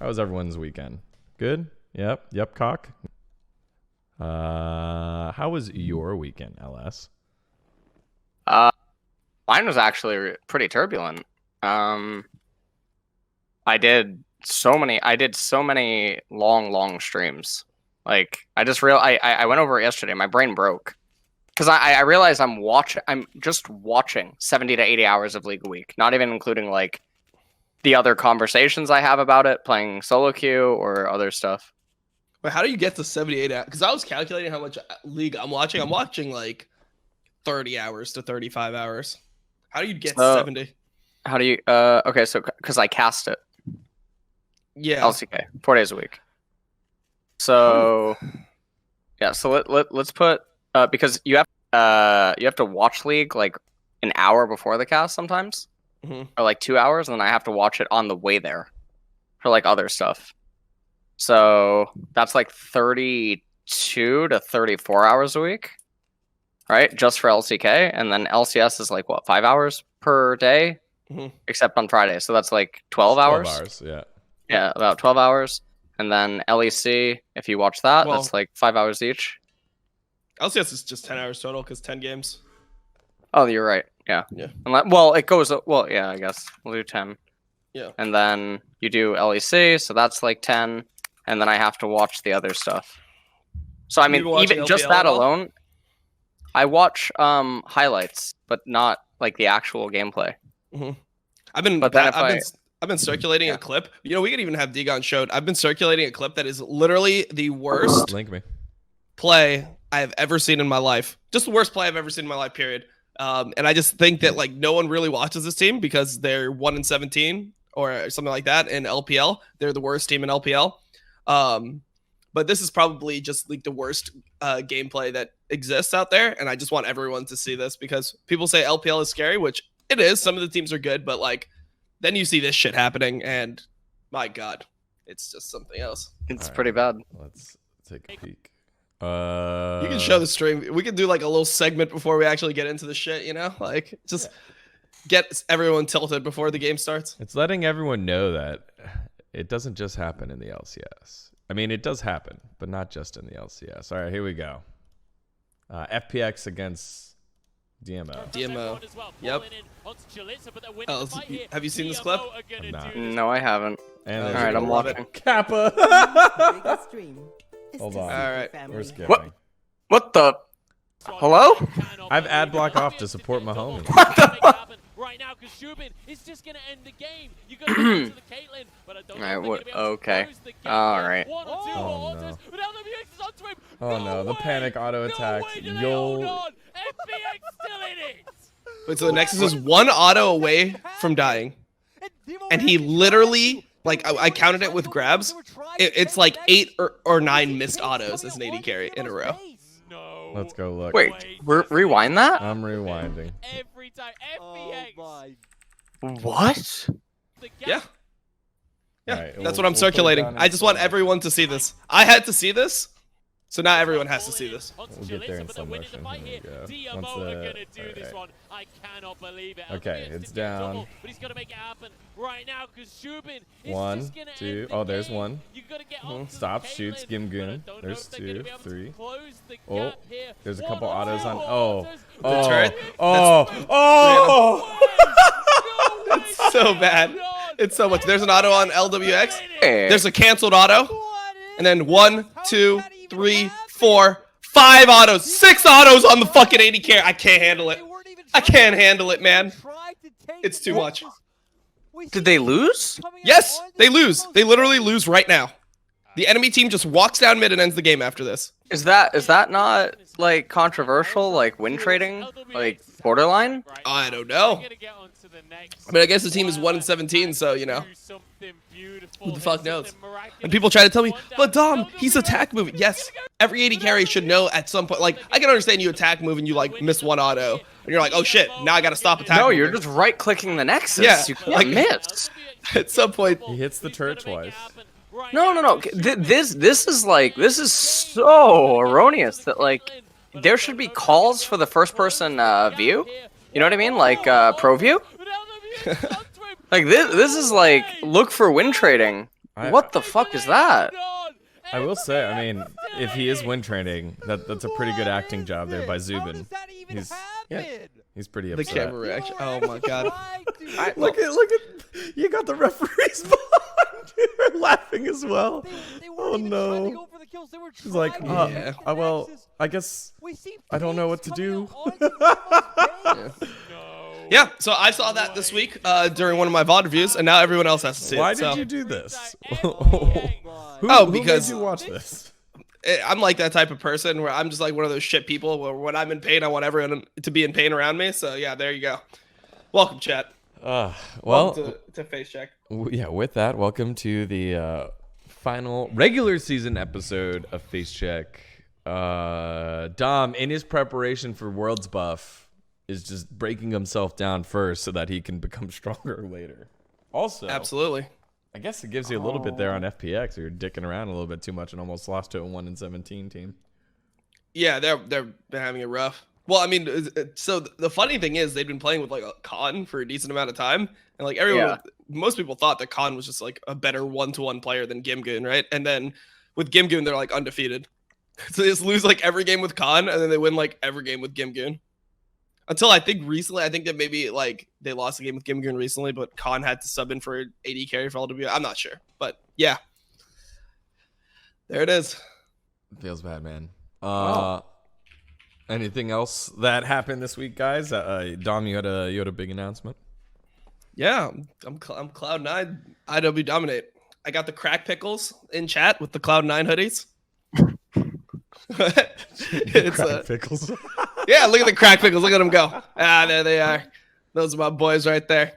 How was everyone's weekend? Good? Yep, cock. How was your weekend, LS? Mine was actually pretty turbulent. I did so many long streams. Like I went over it yesterday. My brain broke because I realized I'm just watching 70 to 80 hours of League a week, not even including like the other conversations I have about it, playing solo queue or other stuff. Wait, how do you get to 78 hours? Because I was calculating how much League I'm watching. I'm watching like 30 hours to 35 hours. How do you get 70? How do you okay, so because I cast it. Yeah. LCK 4 days a week. So yeah, so let's put because you have to watch League like an hour before the cast sometimes. Or like 2 hours, and then I have to watch it on the way there for like other stuff. So that's like 32 to 34 hours a week, right? Just for LCK, and then LCS is like what, 5 hours per day, except on Friday. So that's like 12 hours. 12 hours, yeah. Yeah, about 12 hours. And then LEC, if you watch that, that's like 5 hours each. LCS is just 10 hours total because 10 games. Oh, you're right. Yeah. Yeah. Well, it goes. Well, yeah. I guess we'll do 10. Yeah. And then you do LEC, so that's like 10. And then I have to watch the other stuff. So I mean, even just that alone, I watch highlights, but not like the actual gameplay. I've been circulating a clip. You know, we could even have Digon showed. I've been circulating a clip that is literally the worst play I have ever seen in my life. Just the worst play I've ever seen in my life, period. And I just think that like no one really watches this team because they're 1-17 or something like that in LPL. They're the worst team in LPL. But this is probably just like the worst gameplay that exists out there. And I just want everyone to see this because people say LPL is scary, which it is. Some of the teams are good, but like then you see this shit happening and my God, it's just something else. It's pretty bad. Let's take a peek. You can show the stream. We can do like a little segment before we actually get into the shit, you know? Like just get everyone tilted before the game starts. It's letting everyone know that it doesn't just happen in the LCS. I mean, it does happen, but not just in the LCS. All right, here we go. FPX against DMO. DMO. Yep. Oh, have you seen this clip? No, I haven't. And all right, I'm watching. Kappa. Hold on. All right. We're skipping. What the? Hello? I've ad block off to support my homie. What the fuck? Right now, because Shubin is just gonna end the game. You got to to the Caitlyn, but I don't know. Okay. All right. Oh no. Oh no, the panic auto attack. Yo. FPX still in it. Wait, so the Nexus is one auto away from dying, and he literally, like, I counted it with grabs. It's like 8 or 9 missed autos as an AD carry in a row. Let's go look. Wait, rewind that? I'm rewinding. Every time, FPX. What? Yeah. Yeah, right, that's what I'm circulating. I just want everyone to see this. I had to see this, so now everyone has to see this. We'll get there in slow motion. Here we go. I cannot believe it. Okay, it's down. But he's gonna make it happen right now because Shubin is 1, 2. Oh, there's 1. You gotta get Stop, shoots, Gimgoon. There's 2, 3. Oh, there's a couple autos on. Oh, The turret. Oh. It's so bad. It's so much. There's an auto on LWX. There's a canceled auto. And then 1, 2, 3, 4, 5 autos. 6 autos on the fucking 80 carry. I can't handle it. I can't handle it, man. It's too much. Did they lose? Yes, they lose. They literally lose right now. The enemy team just walks down mid and ends the game after this. Is that not like controversial, like win trading, like borderline? I don't know. I mean, I guess the team is 1-17, so you know. Who the fuck knows? And people try to tell me, but Dom, he's attack moving. Yes, every AD carry should know at some point. Like, I can understand you attack move and you like miss 1 auto, and you're like, oh shit, now I gotta stop attack. No, you're just right clicking the Nexus. Yeah, you can't miss. At some point, He hits the turret twice. No. This is so erroneous that like there should be calls for the first person view. You know what I mean? Like pro view. Like this is like look for win trading What the fuck is that? I will say, I mean, if he is wind training, that's a pretty good acting job there by Zubin. He's pretty upset. The camera reaction. Oh my god. Look at you got the referees behind you. They're laughing as well. Oh no. She's like, well, I guess I don't know what to do. Yeah, so I saw that this week during one of my VOD reviews, and now everyone else has to see it. Why did you do this? Who because you watch this. I'm like that type of person where I'm just like one of those shit people where when I'm in pain, I want everyone to be in pain around me. So yeah, there you go. Welcome, chat. Welcome to Facecheck. Yeah, with that, welcome to the final regular season episode of Facecheck. Dom, in his preparation for Worlds Buff, is just breaking himself down first so that he can become stronger later. Also, absolutely. I guess it gives you a little bit there on FPX. You're dicking around a little bit too much and almost lost to a 1-17 team. Yeah, they're having it rough. Well, I mean, so the funny thing is they've been playing with like a Khan for a decent amount of time, and like most people thought that Khan was just like a better 1-to-1 player than Gimgoon, right? And then with Gimgoon, they're like undefeated. So they just lose like every game with Khan, and then they win like every game with Gimgoon. Until I think recently, I think that maybe like they lost a game with Gimgoon recently, but Khan had to sub in for AD carry for LW. I'm not sure, but yeah, there it is. Feels bad, man. Anything else that happened this week, guys? Dom, you had a big announcement. Yeah, I'm Cloud9 IWDominate. I got the crack pickles in chat with the Cloud9 hoodies. It's crack pickles. Yeah, look at the crack pickles. Look at them go. There they are. Those are my boys right there.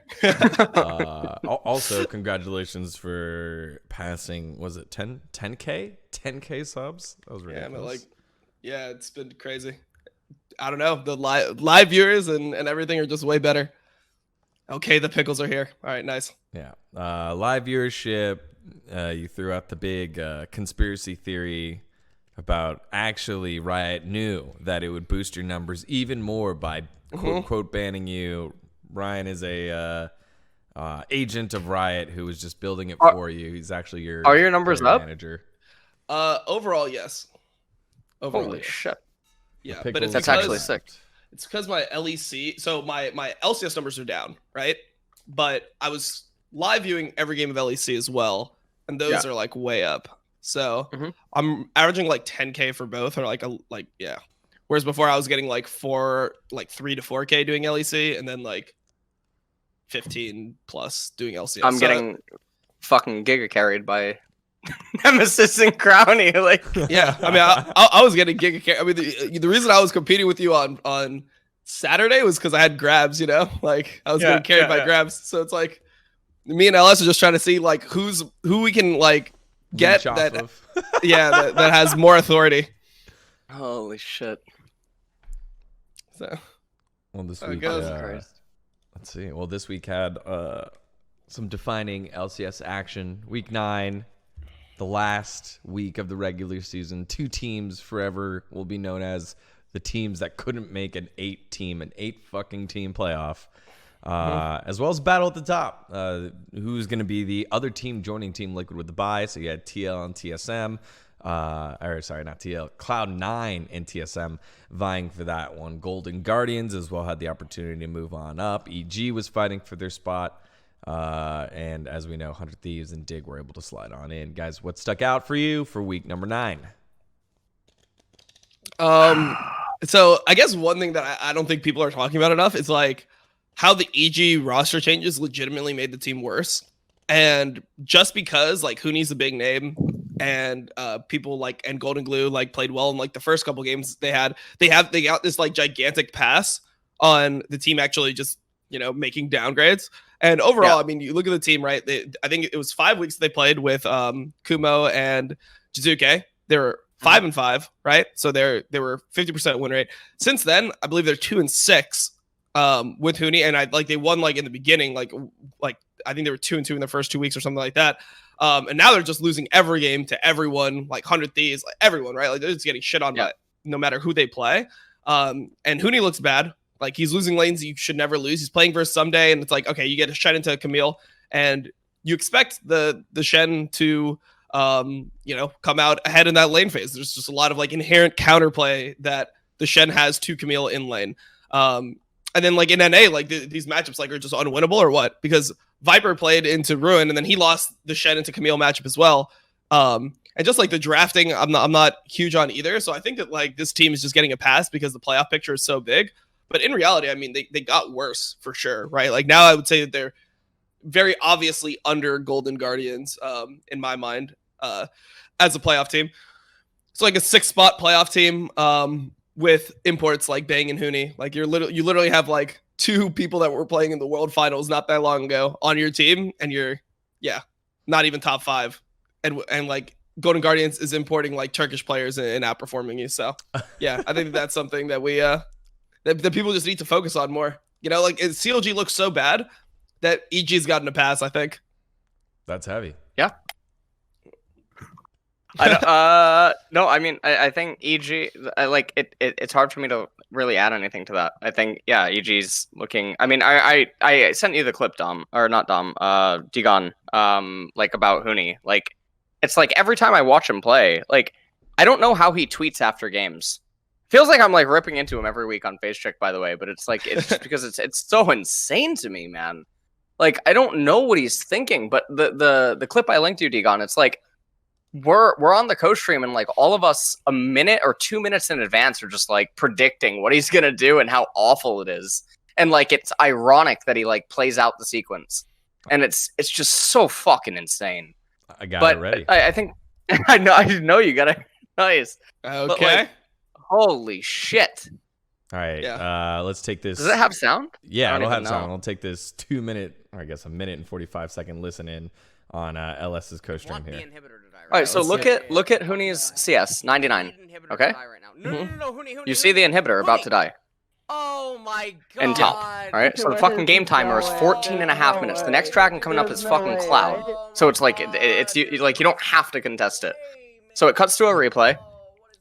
Also, congratulations for passing. Was it 10K? 10K subs? That was ridiculous. Yeah, it's been crazy. I don't know. The live viewers and everything are just way better. Okay, the pickles are here. All right, nice. Yeah. Live viewership. You threw out the big conspiracy theory about actually Riot knew that it would boost your numbers even more by quote banning you. Ryan is a agent of Riot who was just building it for you. He's actually your numbers up? manager. Overall, yes. Holy shit. Yeah, but it's that's actually sick. It's because my LEC, so my LCS numbers are down, right? But I was live viewing every game of LEC as well, and those are like way up. So I'm averaging like 10K for both, or yeah. Whereas before I was getting like 3 to 4K doing LEC, and then like 15 plus doing LCS. I'm getting fucking giga carried by Nemesis and Crowny. Like, yeah, I mean, I was getting giga carried. I mean, the reason I was competing with you on Saturday was because I had grabs. You know, like I was getting carried by grabs. So it's like me and LS are just trying to see like who we can like get that that has more authority. Holy shit. So well, this week let's see. Well, this week had some defining LCS action. Week 9, the last week of the regular season. 2 teams forever will be known as the teams that couldn't make an 8 fucking team playoff. As well as battle at the top. Who's going to be the other team joining Team Liquid with the bye? So you had TL and TSM. Sorry, not TL. Cloud9 and TSM vying for that one. Golden Guardians as well had the opportunity to move on up. EG was fighting for their spot. And as we know, 100 Thieves and Dig were able to slide on in. Guys, what stuck out for you for week number 9? So I guess one thing that I don't think people are talking about enough is like how the EG roster changes legitimately made the team worse. And just because like Hooney's a big name and people like and Golden Glue like played well in like the first couple games they got this like gigantic pass on the team actually just, you know, making downgrades. And overall, I mean, you look at the team, right? I think it was 5 weeks they played with Kumo and Jizuke. They were 5-5, right? So they were 50% win rate. Since then, I believe they're 2-6 with Hooney, and they won like in the beginning, like I think they were 2-2 in the first 2 weeks or something like that. And now they're just losing every game to everyone, like 100 Thieves, like everyone, right? Like they're just getting shit on by no matter who they play. And Hooney looks bad. Like he's losing lanes you should never lose. He's playing versus Someday, and it's like, okay, you get a shut into Camille, and you expect the Shen to come out ahead in that lane phase. There's just a lot of like inherent counterplay that the Shen has to Camille in lane. And then like in NA, like these matchups like are just unwinnable or what? Because Viper played into Ruin and then he lost the Shen into Camille matchup as well. And just like the drafting, I'm not huge on either. So I think that like this team is just getting a pass because the playoff picture is so big. But in reality, I mean, they got worse for sure, right? Like now I would say that they're very obviously under Golden Guardians in my mind as a playoff team. It's like a 6-spot playoff team with imports like Bang and Huni. Like you literally have like 2 people that were playing in the World Finals not that long ago on your team, and you're not even top 5, and like Golden Guardians is importing like Turkish players and outperforming you. So yeah, I think that's something that we that people just need to focus on more. You know, like CLG looks so bad that EG's gotten a pass, I think. That's heavy. Yeah. No, I mean, I think EG, it's hard for me to really add anything to that. I think, EG's looking, I mean, I sent you the clip, Dom, or not Dom, Digon, like about Huni. Like, it's like every time I watch him play, like, I don't know how he tweets after games. Feels like I'm like ripping into him every week on Facecheck, by the way, but it's like, it's just because it's so insane to me, man. Like, I don't know what he's thinking, but the clip I linked you, Digon, it's like, we're on the co-stream and like all of us a minute or 2 minutes in advance are just like predicting what he's gonna do and how awful it is, and like it's ironic that he like plays out the sequence, and it's just so fucking insane. I got it ready. I think I know you got it. Nice. Okay. But, like, holy shit. All right. Let's take this. Does it have sound? Yeah, it'll have sound. I'll take this 2 minute, or I guess a minute and 45-second listen in on LS's co-stream here. All right, so look at Huni's CS 99. Okay. You see the inhibitor about to die. Oh my god. And top. All right. So the fucking game timer is 14.5 minutes. The next dragon coming up is fucking Cloud. So it's like it's like you don't have to contest it. So it cuts to a replay.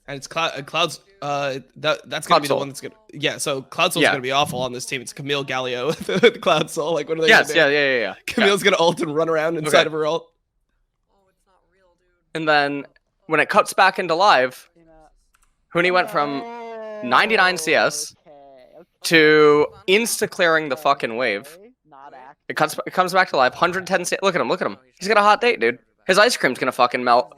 And it's Cloud's that's gonna be the one that's gonna So Cloud Soul's gonna be awful on this team. It's Camille Galio with Cloud Soul. Like what are they gonna do? Yeah. Camille's gonna ult and run around inside of her ult. And then when it cuts back into live, Huni went from 99 CS to insta-clearing the fucking wave. It comes back to live, 110 CS. Look at him. He's got a hot date, dude. His ice cream's gonna fucking melt.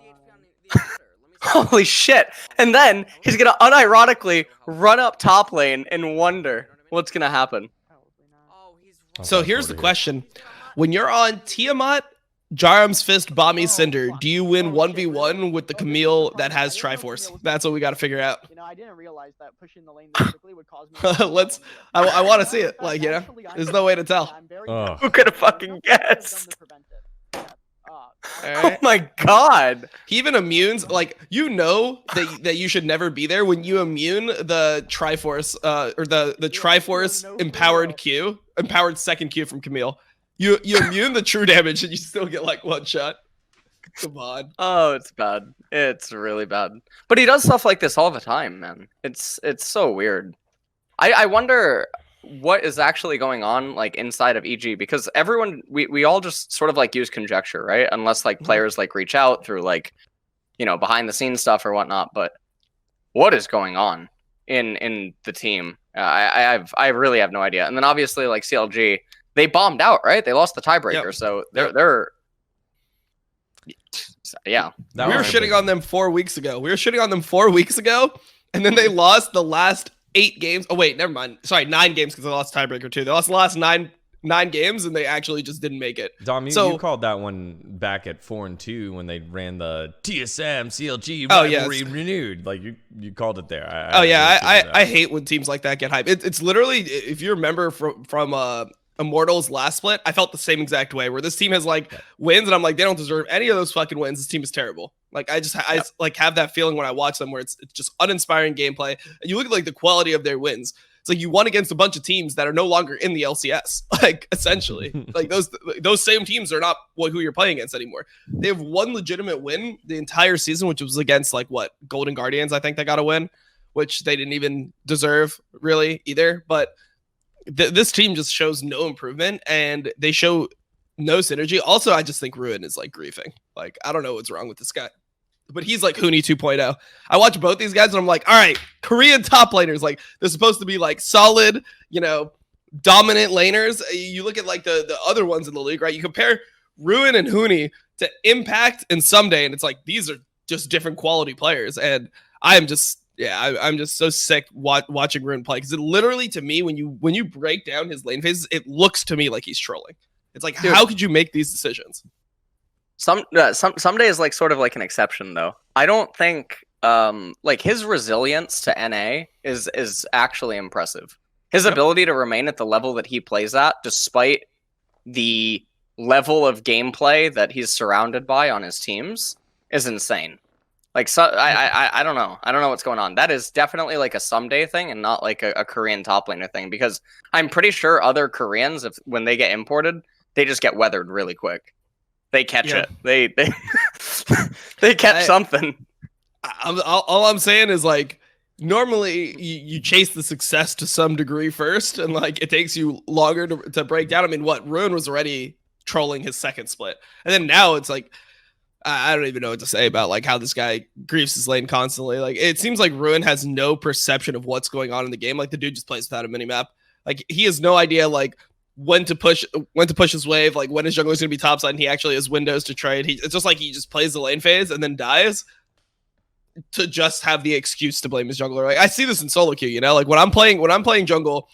Holy shit. And then he's gonna unironically run up top lane and wonder what's gonna happen. So here's the question. When you're on Tiamat, Jarum's Fist, Bommy, Cinder, do you win 1v1 with the Camille that has Triforce? That's what we got to figure out. You know, I didn't realize that pushing the lane this quickly would cause me I want to see it. Like, you know, there's no way to tell. Who could have fucking guessed? Oh my god. He even immunes, like, you know that you should never be there when you immune the Triforce, or the Triforce empowered second Q from Camille. You immune the true damage and you still get like one shot. Come on. Oh, it's bad. It's really bad. But he does stuff like this all the time, man. It's so weird. I wonder what is actually going on like inside of EG, because everyone we all just sort of like use conjecture, right? Unless like players like reach out through like, you know, behind the scenes stuff or whatnot. But what is going on in the team? I really have no idea. And then obviously like CLG, they bombed out, right? They lost the tiebreaker, so they're yeah. We were shitting on them 4 weeks ago. And then they lost the last 8 games. Oh wait, never mind. Sorry, 9 games because they lost tiebreaker too. They lost the last nine games and they actually just didn't make it. Dom, you called that one back at 4-2 when they ran the TSM CLG rivalry renewed. Like you called it there. I hate when teams like that get hyped. It's literally, if you remember from Immortals last split, I felt the same exact way, where this team has like wins and I'm like, they don't deserve any of those fucking wins. This team is terrible. Like I like have that feeling when I watch them, where it's just uninspiring gameplay. And you look at like the quality of their wins. It's like you won against a bunch of teams that are no longer in the LCS. Like essentially, like those same teams are not who you're playing against anymore. They have one legitimate win the entire season, which was against like Golden Guardians. I think they got a win, which they didn't even deserve really either. But this team just shows no improvement, and they show no synergy. Also, I just think Ruin is like griefing. Like, I don't know what's wrong with this guy, but he's like Huni 2.0. I watch both these guys and I'm like, all right, Korean top laners, like they're supposed to be like solid, you know, dominant laners. You look at like the other ones in the league, right? You compare Ruin and Huni to Impact and Someday, and it's like these are just different quality players. And I'm just so sick watching Ruin play, because it literally, to me, when you break down his lane phases, it looks to me like he's trolling. It's like, dude, how could you make these decisions? Someday is like sort of like an exception, though. I don't think like his resilience to NA is actually impressive. His ability to remain at the level that he plays at, despite the level of gameplay that he's surrounded by on his teams, is insane. Like, so I don't know. I don't know what's going on. That is definitely like a Someday thing and not like a Korean top laner thing, because I'm pretty sure other Koreans, when they get imported, they just get weathered really quick. They catch it. They they catch something. All I'm saying is, like, normally you chase the success to some degree first, and like it takes you longer to break down. I mean, Ruin was already trolling his second split, and then now it's like, I don't even know what to say about like how this guy griefs his lane constantly. Like, it seems like Ruin has no perception of what's going on in the game. Like, the dude just plays without a minimap. Like, he has no idea like when to push his wave, like when his jungler's gonna be topside, and he actually has windows to trade. It's just like he just plays the lane phase and then dies to just have the excuse to blame his jungler. Like, I see this in solo queue, you know, like when I'm playing jungle,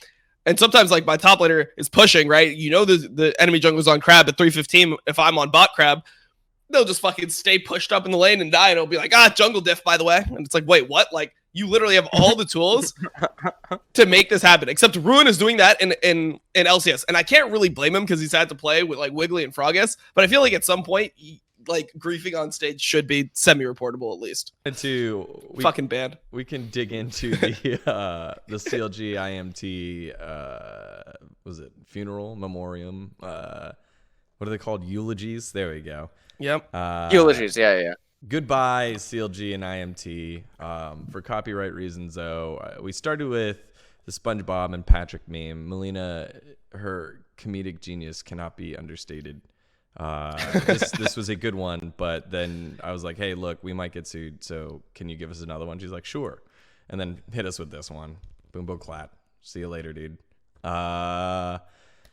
and sometimes like my top laner is pushing, right? You know, the enemy jungler's on crab at 315. If I'm on bot crab, they'll just fucking stay pushed up in the lane and die, and it'll be like, jungle diff, by the way. And it's like, wait, what? Like, you literally have all the tools to make this happen, except Ruin is doing that in LCS. And I can't really blame him, because he's had to play with like Wiggly and Froggus, but I feel like at some point, like, griefing on stage should be semi-reportable at least. Fucking banned. We can dig into the CLG IMT, was it funeral memoriam? What are they called? Eulogies. There we go. Yep. Eulogies. Yeah. Goodbye, CLG and IMT. For copyright reasons, though, we started with the SpongeBob and Patrick meme. Melina, her comedic genius cannot be understated. This was a good one, but then I was like, hey, look, we might get sued, so can you give us another one? She's like, sure. And then hit us with this one. Boom, boom, clap. See you later, dude.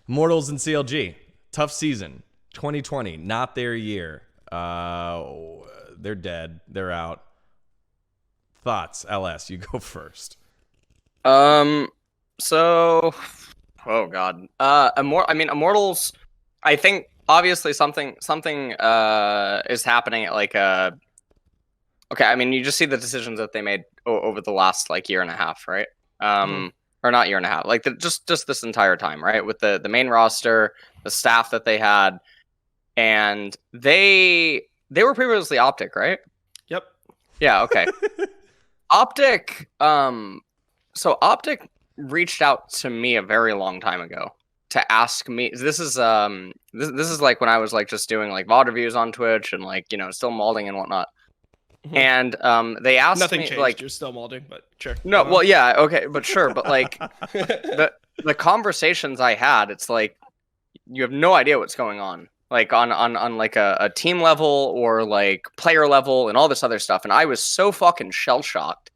Immortals and CLG. Tough season. 2020, not their year. They're dead. They're out. Thoughts, LS? You go first. So, oh god. Immortals. I think obviously something is happening at like a. Okay, I mean, you just see the decisions that they made over the last like year and a half, right? Or not year and a half, like just this entire time, right? With the main roster, the staff that they had, and they were previously Optic, right? Yep. Yeah. Okay. Optic. So Optic reached out to me a very long time ago to ask me. This is like when I was like just doing like VOD reviews on Twitch and like, you know, still molding and whatnot. And they asked nothing me, changed. like, you're still molding, but sure. No, well, yeah, okay, but sure, but like the conversations I had, it's like you have no idea what's going on, like on like a team level or like player level and all this other stuff. And I was so fucking shell shocked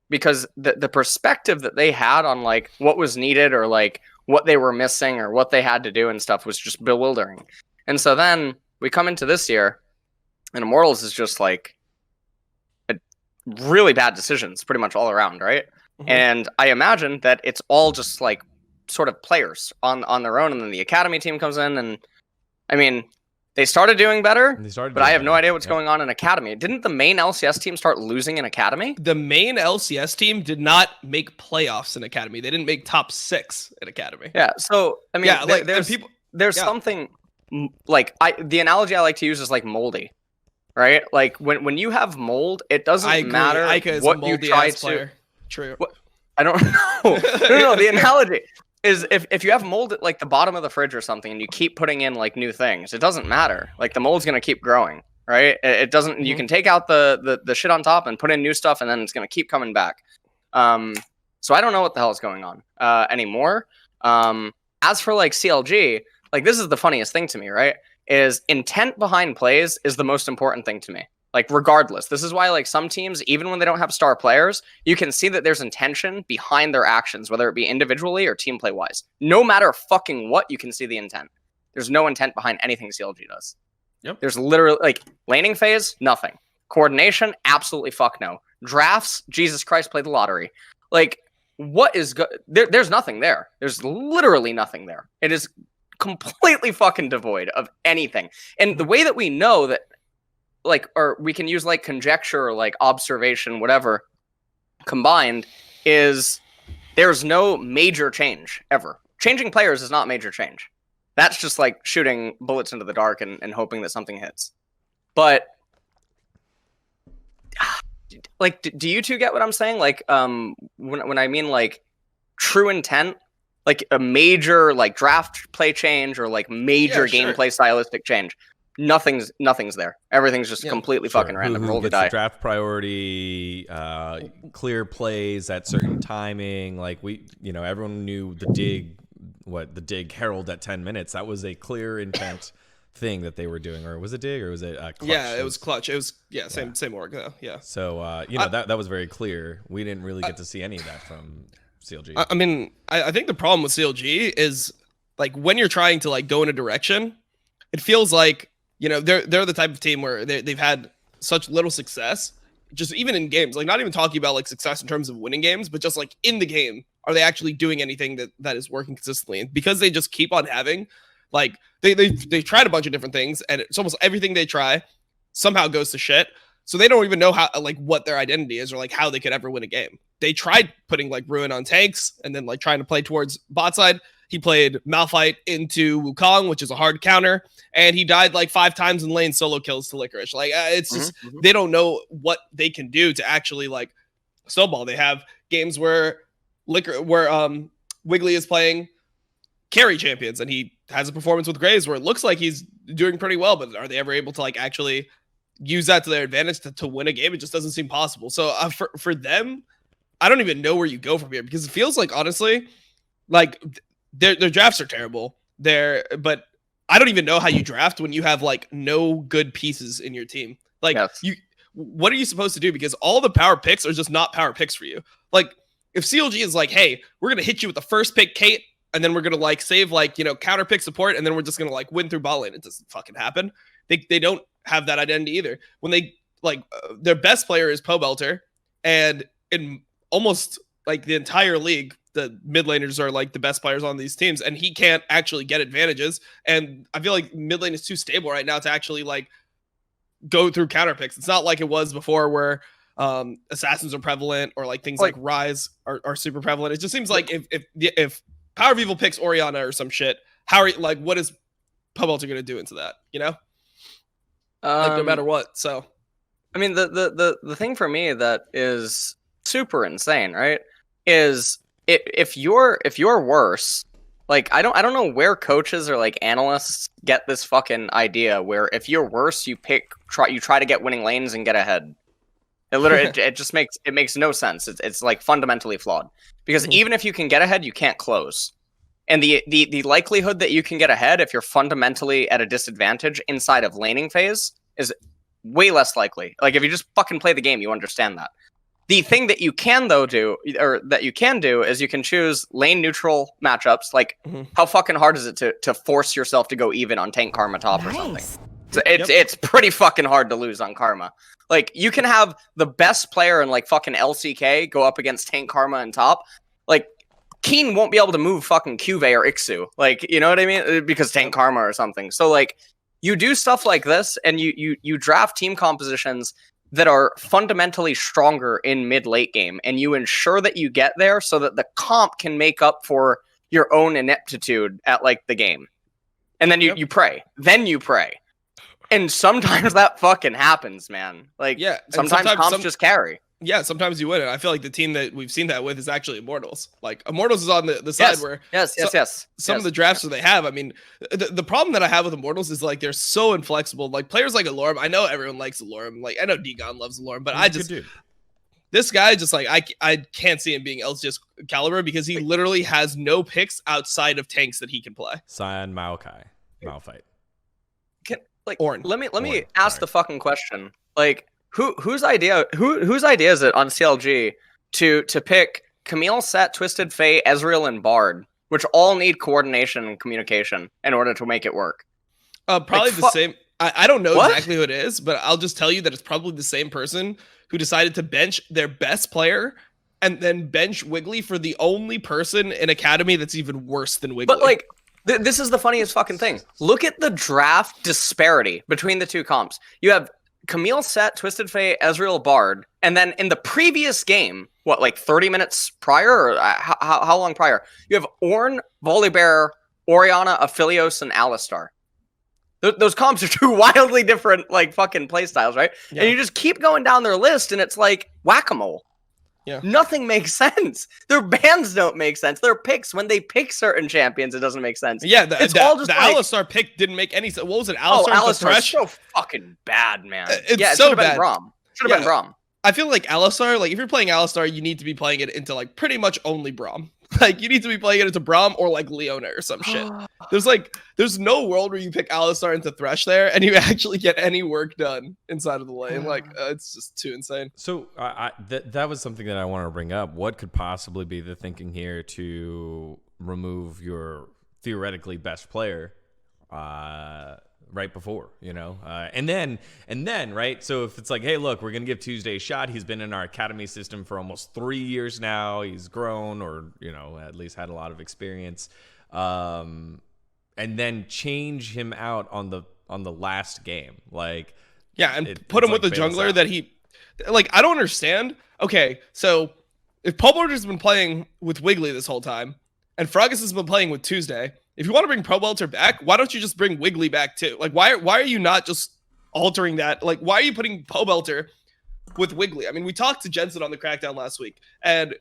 because the perspective that they had on like what was needed or like what they were missing or what they had to do and stuff was just bewildering. And so then we come into this year, and Immortals is just like really bad decisions pretty much all around, right? And I imagine that it's all just like sort of players on their own, and then the academy team comes in, and I mean, they started doing better, but I have no idea what's going on in academy. Didn't the main LCS team start losing in academy? The main LCS team did not make playoffs in academy. They didn't make top 6 in academy. Yeah, so I mean, there's something like the analogy I like to use is like moldy. Right, like when you have mold, it doesn't matter what you try to. True. What, I don't know. No. The analogy is if you have mold at like the bottom of the fridge or something, and you keep putting in like new things, it doesn't matter. Like the mold's gonna keep growing, right? It doesn't. You can take out the shit on top and put in new stuff, and then it's gonna keep coming back. So I don't know what the hell is going on anymore. As for like CLG. like, this is the funniest thing to me, right? Is intent behind plays is the most important thing to me. Like, regardless, this is why, like, some teams, even when they don't have star players, you can see that there's intention behind their actions, whether it be individually or team play wise. No matter fucking what, you can see the intent. There's no intent behind anything CLG does. Yep. There's literally, like, laning phase, nothing. Coordination, absolutely fuck no. Drafts, Jesus Christ, play the lottery. Like, what is good? There's nothing there. There's literally nothing there. It is completely fucking devoid of anything. And the way that we know that, like, or we can use like conjecture or like observation, whatever, combined, is there's no major change ever. Changing players is not major change. That's just like shooting bullets into the dark and hoping that something hits. But like, do you two get what I'm saying? Like, when I mean like true intent, like a major like draft play change or like major gameplay stylistic change. Nothing's there. Everything's just completely fucking random. Who Roll the gets die. Draft priority, clear plays at certain timing. Like everyone knew the dig herald at 10 minutes. That was a clear intent thing that they were doing. Or was it dig or was it clutch? Yeah, it was clutch. It was same org though. Yeah. So that was very clear. We didn't really get to see any of that from CLG. I mean, I think the problem with CLG is like when you're trying to like go in a direction, it feels like they're the type of team where they've had such little success, just even in games. Like not even talking about like success in terms of winning games, but just like in the game, are they actually doing anything that is working consistently? And because they just keep on having like they tried a bunch of different things, and it's almost everything they try somehow goes to shit. So they don't even know how like what their identity is or like how they could ever win a game. They tried putting like Ruin on tanks and then like trying to play towards bot side. He played Malphite into Wukong, which is a hard counter, and he died like 5 times in lane solo kills to Licorice. Like it's just they don't know what they can do to actually like snowball. They have games where Wiggly is playing carry champions, and he has a performance with Graves where it looks like he's doing pretty well, but are they ever able to like actually use that to their advantage to win a game? It just doesn't seem possible. So for them, I don't even know where you go from here, because it feels like honestly, like their drafts are terrible. But I don't even know how you draft when you have like no good pieces in your team. Like what are you supposed to do? Because all the power picks are just not power picks for you. Like if CLG is like, hey, we're gonna hit you with the first pick, Kate, and then we're gonna like save like counter pick support, and then we're just gonna like win through bot lane. It doesn't fucking happen. They don't have that identity either. When they like their best player is Pobelter, and in almost like the entire league, the mid laners are like the best players on these teams, and he can't actually get advantages. And I feel like mid lane is too stable right now to actually like go through counter picks. It's not like it was before where assassins are prevalent or like things like Rise are super prevalent. It just seems like if Power of Evil picks Orianna or some shit, what is Pobelter going to do into that? Like no matter what. So, I mean, the thing for me that is super insane, right, is if you're worse, like I don't know where coaches or like analysts get this fucking idea where if you're worse, you try to get winning lanes and get ahead. It literally it just makes no sense. It's like fundamentally flawed, because even if you can get ahead, you can't close. And the likelihood that you can get ahead if you're fundamentally at a disadvantage inside of laning phase is way less likely. Like if you just fucking play the game, you understand that. The thing that you can do is you can choose lane neutral matchups. Like how fucking hard is it to force yourself to go even on tank Karma top or something? So it's pretty fucking hard to lose on Karma. Like you can have the best player in like fucking LCK go up against tank Karma and top. Like Keen won't be able to move fucking Cuvee or Ixu. Like, you know what I mean? Because tank Karma or something. So like you do stuff like this, and you draft team compositions that are fundamentally stronger in mid-late game, and you ensure that you get there so that the comp can make up for your own ineptitude at like the game. And then you pray. Then you pray. And sometimes that fucking happens, man. Like sometimes comps just carry. Yeah, sometimes you win it. I feel like the team that we've seen that with is actually Immortals. Like Immortals is on the side where some of the drafts that they have. I mean, the problem that I have with Immortals is like they're so inflexible. Like players like Alorm, I know everyone likes Alorm. Like I know Degon loves Alorm, but this guy just like I can't see him being LCS caliber because he literally has no picks outside of tanks that he can play. Sion Maokai. Malphite. Ornn. Let me ask the fucking question. Like whose idea is it on CLG to pick Camille, Set, Twisted Fate, Ezreal, and Bard, which all need coordination and communication in order to make it work? Probably the same. I don't know exactly who it is, but I'll just tell you that it's probably the same person who decided to bench their best player and then bench Wiggly for the only person in Academy that's even worse than Wiggly. But like, this is the funniest fucking thing. Look at the draft disparity between the two comps. You have Camille, Set, Twisted Fate, Ezreal, Bard, and then in the previous game, what, like 30 minutes prior, or how long prior? You have Ornn, Volibear, Orianna, Aphelios, and Alistar. Those comps are two wildly different, like, fucking playstyles, right? Yeah. And you just keep going down their list, and it's like whack-a-mole. Yeah. Nothing makes sense. Their bans don't make sense. Their picks, when they pick certain champions, it doesn't make sense. Yeah, all just the like, Alistar pick didn't make any sense. What was it? Alistar is so fucking bad, man. It's so bad. Should have been Braum. I feel like Alistar, like if you're playing Alistar, you need to be playing it into like pretty much only Braum. Like you need to be playing it into Braum or like Leona or some shit. There's no world where you pick Alistar into Thresh there and you actually get any work done inside of the lane. Like it's just too insane. So that was something that I wanted to bring up. What could possibly be the thinking here to remove your theoretically best player right before, and then right. So if it's like, hey, look, we're gonna give Tuesday a shot. He's been in our academy system for almost 3 years now. He's grown, or at least had a lot of experience. And then change him out on the last game, like and put him with the jungler that he like. I don't understand. Okay, so if Pobelter's been playing with Wiggly this whole time, and Froggus has been playing with Tuesday. If you want to bring Pobelter back, why don't you just bring Wiggly back too? Like, why are you not just altering that? Like, why are you putting Pobelter with Wiggly? I mean, we talked to Jensen on the Crackdown last week, and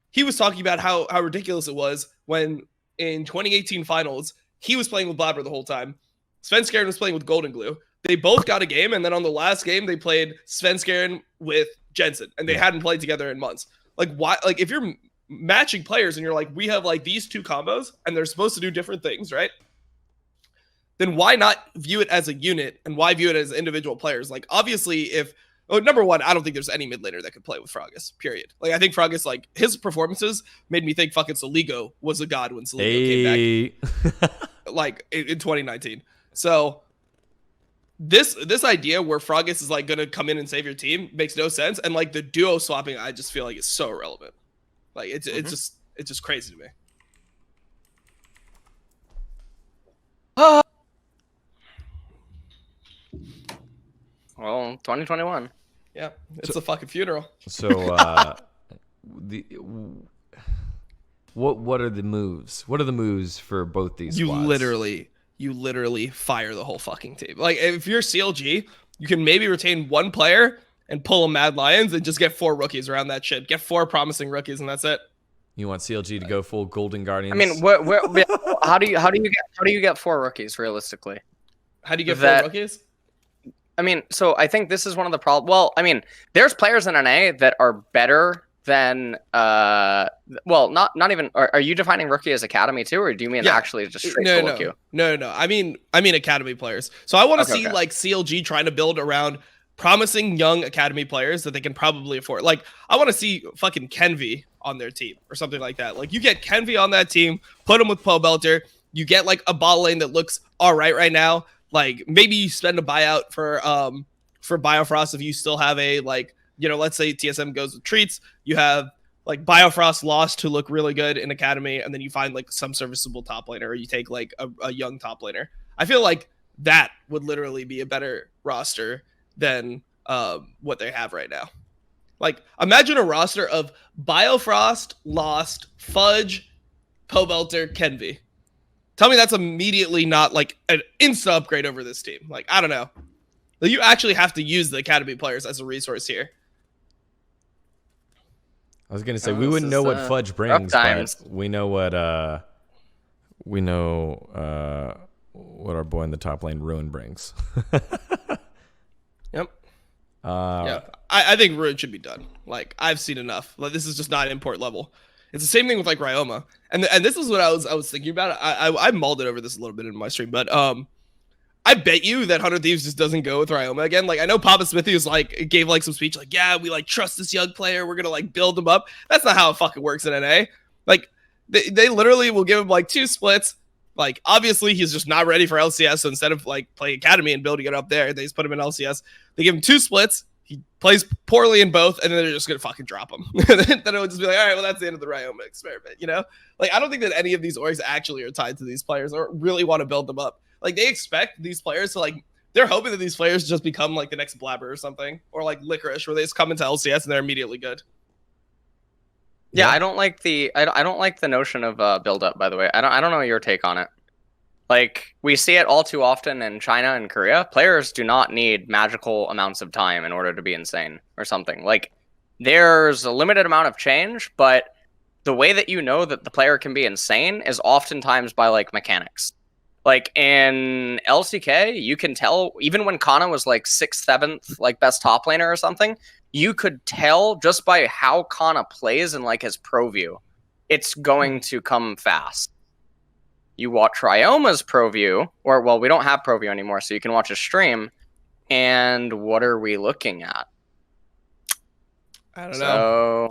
he was talking about how ridiculous it was when in 2018 finals, he was playing with Blabber the whole time. Svenskeren was playing with Golden Glue. They both got a game, and then on the last game, they played Svenskeren with Jensen, and they hadn't played together in months. Like, why? Like, if you're matching players and you're like, we have like these two combos and they're supposed to do different things, right? Then why not view it as a unit and why view it as individual players? Like, obviously, number one, I don't think there's any mid laner that could play with Froggus, period. Like, I think Froggus, like, his performances made me think fucking Soligo was a god when Soligo came back, like, in 2019. So this idea where Froggus is like gonna come in and save your team makes no sense, and like the duo swapping, I just feel like it's so irrelevant. Like it's just crazy to me. Well, 2021. Yeah, it's a fucking funeral. So what are the moves? What are the moves for both these squads? You literally fire the whole fucking team. Like if you're CLG, you can maybe retain one player and pull a Mad Lions and just get 4 rookies around that shit. Get 4 promising rookies and that's it. You want CLG to go full Golden Guardians? I mean, how do you get 4 rookies realistically? How do you get 4 rookies? I mean, so I think this is one of the problems. Well, I mean, there's players in NA that are better than not even. Are you defining rookie as academy too, or do you mean actually just straight solo queue? No. I mean academy players. So I want to see like CLG trying to build around promising young academy players that they can probably afford. Like I want to see fucking Kenvi on their team or something like that. Like you get Kenvi on that team, put him with Pobelter. You get like a bot lane that looks all right now. Like maybe you spend a buyout for Biofrost if you still have a like, let's say TSM goes with Treats, you have like Biofrost Lost to look really good in academy, and then you find like some serviceable top laner, or you take like a young top laner. I feel like that would literally be a better roster than what they have right now. Like imagine a roster of Biofrost, Lost, Fudge, Pobelter, Kenvi. Tell me that's immediately not like an insta upgrade over this team. Like, I don't know. You actually have to use the academy players as a resource here. I was going to say, we wouldn't know what Fudge brings, but we know what our boy in the top lane, Ruin, brings. Yep. Yeah. I think Ruin should be done. Like, I've seen enough. Like, this is just not import level. It's the same thing with like Ryoma, and this is what I was thinking about. I mulled it over this a little bit in my stream, but I bet you that 100 Thieves just doesn't go with Ryoma again. Like, I know Papa Smithy was like, gave like some speech like, yeah, we like trust this young player. We're going to like build him up. That's not how it fucking works in NA. Like, they literally will give him like 2 splits. Like, obviously he's just not ready for LCS. So instead of like playing Academy and building it up there, they just put him in LCS. They give him 2 splits. He plays poorly in both, and then they're just going to fucking drop him. Then it would just be like, all right, well, that's the end of the Ryoma experiment, you know? Like, I don't think that any of these orgs actually are tied to these players or really want to build them up. Like, they expect these players to, like, they're hoping that these players just become, like, the next Blabber or something. Or, like, Licorice, where they just come into LCS and they're immediately good. Yeah, I don't like the I don't like the notion of build up, by the way. I don't know your take on it. Like, we see it all too often in China and Korea. Players do not need magical amounts of time in order to be insane or something. Like, there's a limited amount of change, but the way that you know that the player can be insane is oftentimes by, like, mechanics. Like, in LCK, you can tell, even when Kana was, like, 6th, 7th, like, best top laner or something, you could tell just by how Kana plays in, like, his pro view. It's going to come fast. You watch Ryoma's pro view, or, well, we don't have pro view anymore, so you can watch a stream, and what are we looking at? I don't know.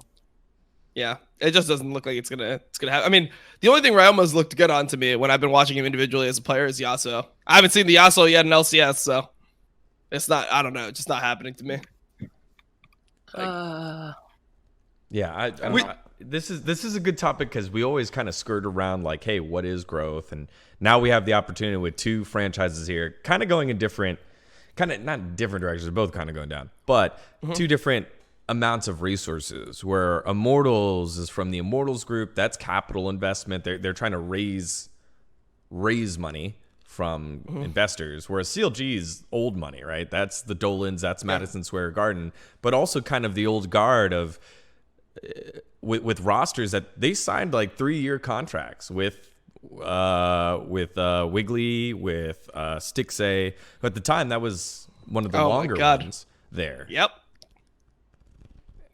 Yeah, it just doesn't look like it's gonna happen. I mean, the only thing Ryoma's looked good on to me when I've been watching him individually as a player is Yasuo. I haven't seen the Yasuo yet in LCS, so it's not, I don't know, it's just not happening to me. Like, yeah, this is a good topic because we always kind of skirt around like, hey, what is growth? And now we have the opportunity with 2 franchises here, kind of going in different, kind of not different directions, they're both kind of going down, but 2 different amounts of resources. Where Immortals is from the Immortals group, that's capital investment. They're trying to raise money from investors, whereas CLG is old money, right? That's the Dolans, that's Madison Square Garden, but also kind of the old guard of with rosters that they signed like 3-year contracts with Wiggly, with Stixay. At the time, that was one of the longer ones there. Yep.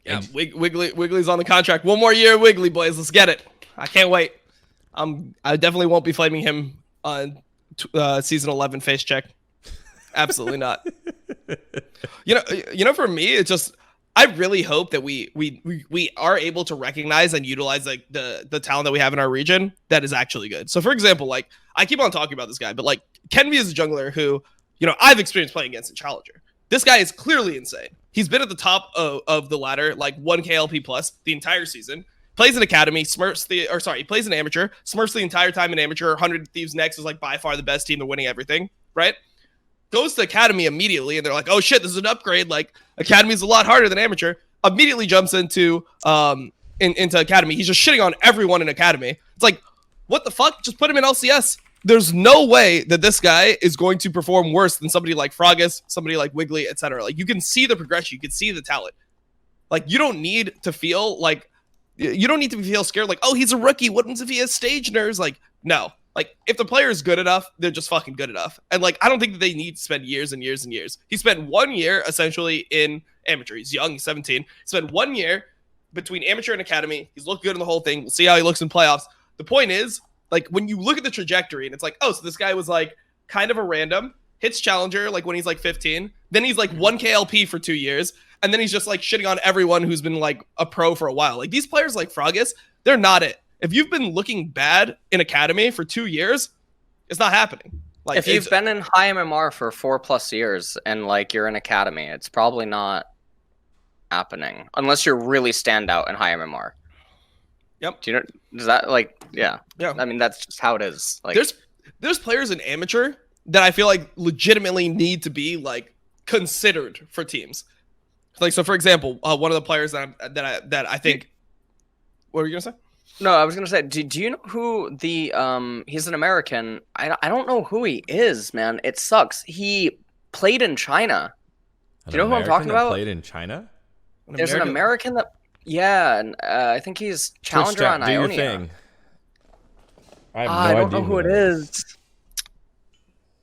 Yeah, Wiggly's on the contract. 1 more year, Wiggly boys. Let's get it. I can't wait. I definitely won't be flaming him on season 11 face check. Absolutely not. You know, for me, it's just, I really hope that we are able to recognize and utilize like the talent that we have in our region that is actually good. So for example, like, I keep on talking about this guy, but like, Kenvi is a jungler who, you know, I've experienced playing against in Challenger. This guy is clearly insane. He's been at the top of the ladder, like 1 KLP plus the entire season. Plays in Academy, he plays in Amateur, smurfs the entire time in Amateur. 100 Thieves Next is like by far the best team. They're winning everything, right? Goes to Academy immediately, and they're like, oh shit, this is an upgrade. Like, Academy is a lot harder than Amateur. Immediately jumps into Academy. He's just shitting on everyone in Academy. It's like, what the fuck? Just put him in LCS. There's no way that this guy is going to perform worse than somebody like Froggus, somebody like Wiggly, etc. Like, you can see the progression, you can see the talent. Like, you don't need to feel scared like, oh, he's a rookie, what happens if he has stage nerves? Like, no. Like, if the player is good enough, they're just fucking good enough. And like, I don't think that they need to spend years and years and years. He spent 1 year essentially in Amateur. He's young, he's 17. He spent 1 year between Amateur and Academy. He's looked good in the whole thing. We'll see how he looks in playoffs. The point is, like, when you look at the trajectory and it's like, oh, so this guy was like kind of a random, hits Challenger like when he's like 15, then he's like 1 KLP for 2 years, and then he's just like shitting on everyone who's been like a pro for a while. Like, these players like Froggus, they're not it. If you've been looking bad in Academy for 2 years, it's not happening. Like, if you've been in high MMR for 4+ years and like you're in Academy, it's probably not happening unless you're really standout in high MMR. Yep. Do you know? Does that like? Yeah. Yeah. I mean, that's just how it is. Like, there's players in Amateur that I feel like legitimately need to be like considered for teams. Like, so for example, one of the players that I think. What were you gonna say? No, I was gonna say, do you know who the he's an American. I don't know who he is, man. It sucks. He played in China. Do you know who I'm talking about? Played in China? There's an American that, yeah, and I think he's Challenger on Ionia. Do your thing. I have no I don't know who it is.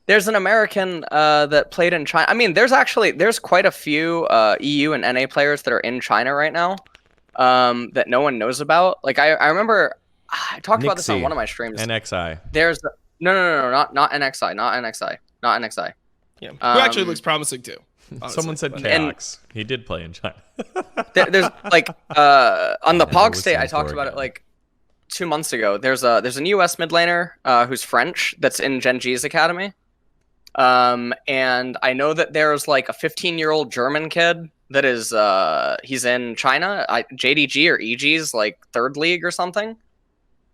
There's an American that played in China. I mean, there's quite a few EU and NA players that are in China right now that no one knows about. Like I remember I talked about this on one of my streams. NXI. There's no, not NXI, not NXI. Yeah, who actually looks promising too. Honestly. Someone said Chaos. He did play in China. There's like on the Pog State, I talked about it like 2 months ago. There's a new US mid laner who's French that's in Gen G's academy. And I know that there's like a 15-year-old German kid that is he's in China, JDG or EG's like 3rd league or something.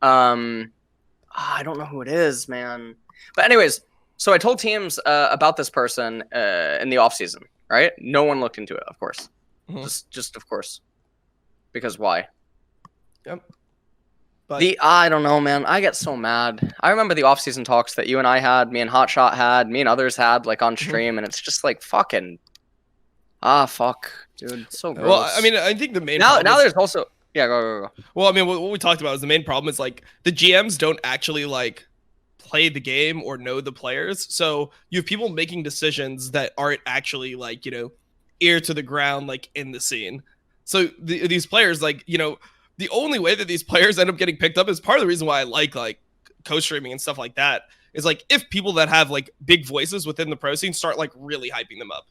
I don't know who it is, man. But anyways, so I told teams about this person in the off season, right? No one looked into it, of course. Mm-hmm. Just of course. Because why? Yep. But I don't know, man. I get so mad. I remember the off-season talks that you and I had, me and Hotshot had, me and others had, like on stream, and it's just like fucking, fuck, dude, it's so gross. Well, I mean, I think the main now there's also go. Well, I mean, what we talked about is the main problem is like the GMs don't actually like play the game or know the players, so you have people making decisions that aren't actually like ear to the ground like in the scene. So these players the only way that these players end up getting picked up is part of the reason why I like co-streaming and stuff like that is like if people that have like big voices within the pro scene start like really hyping them up,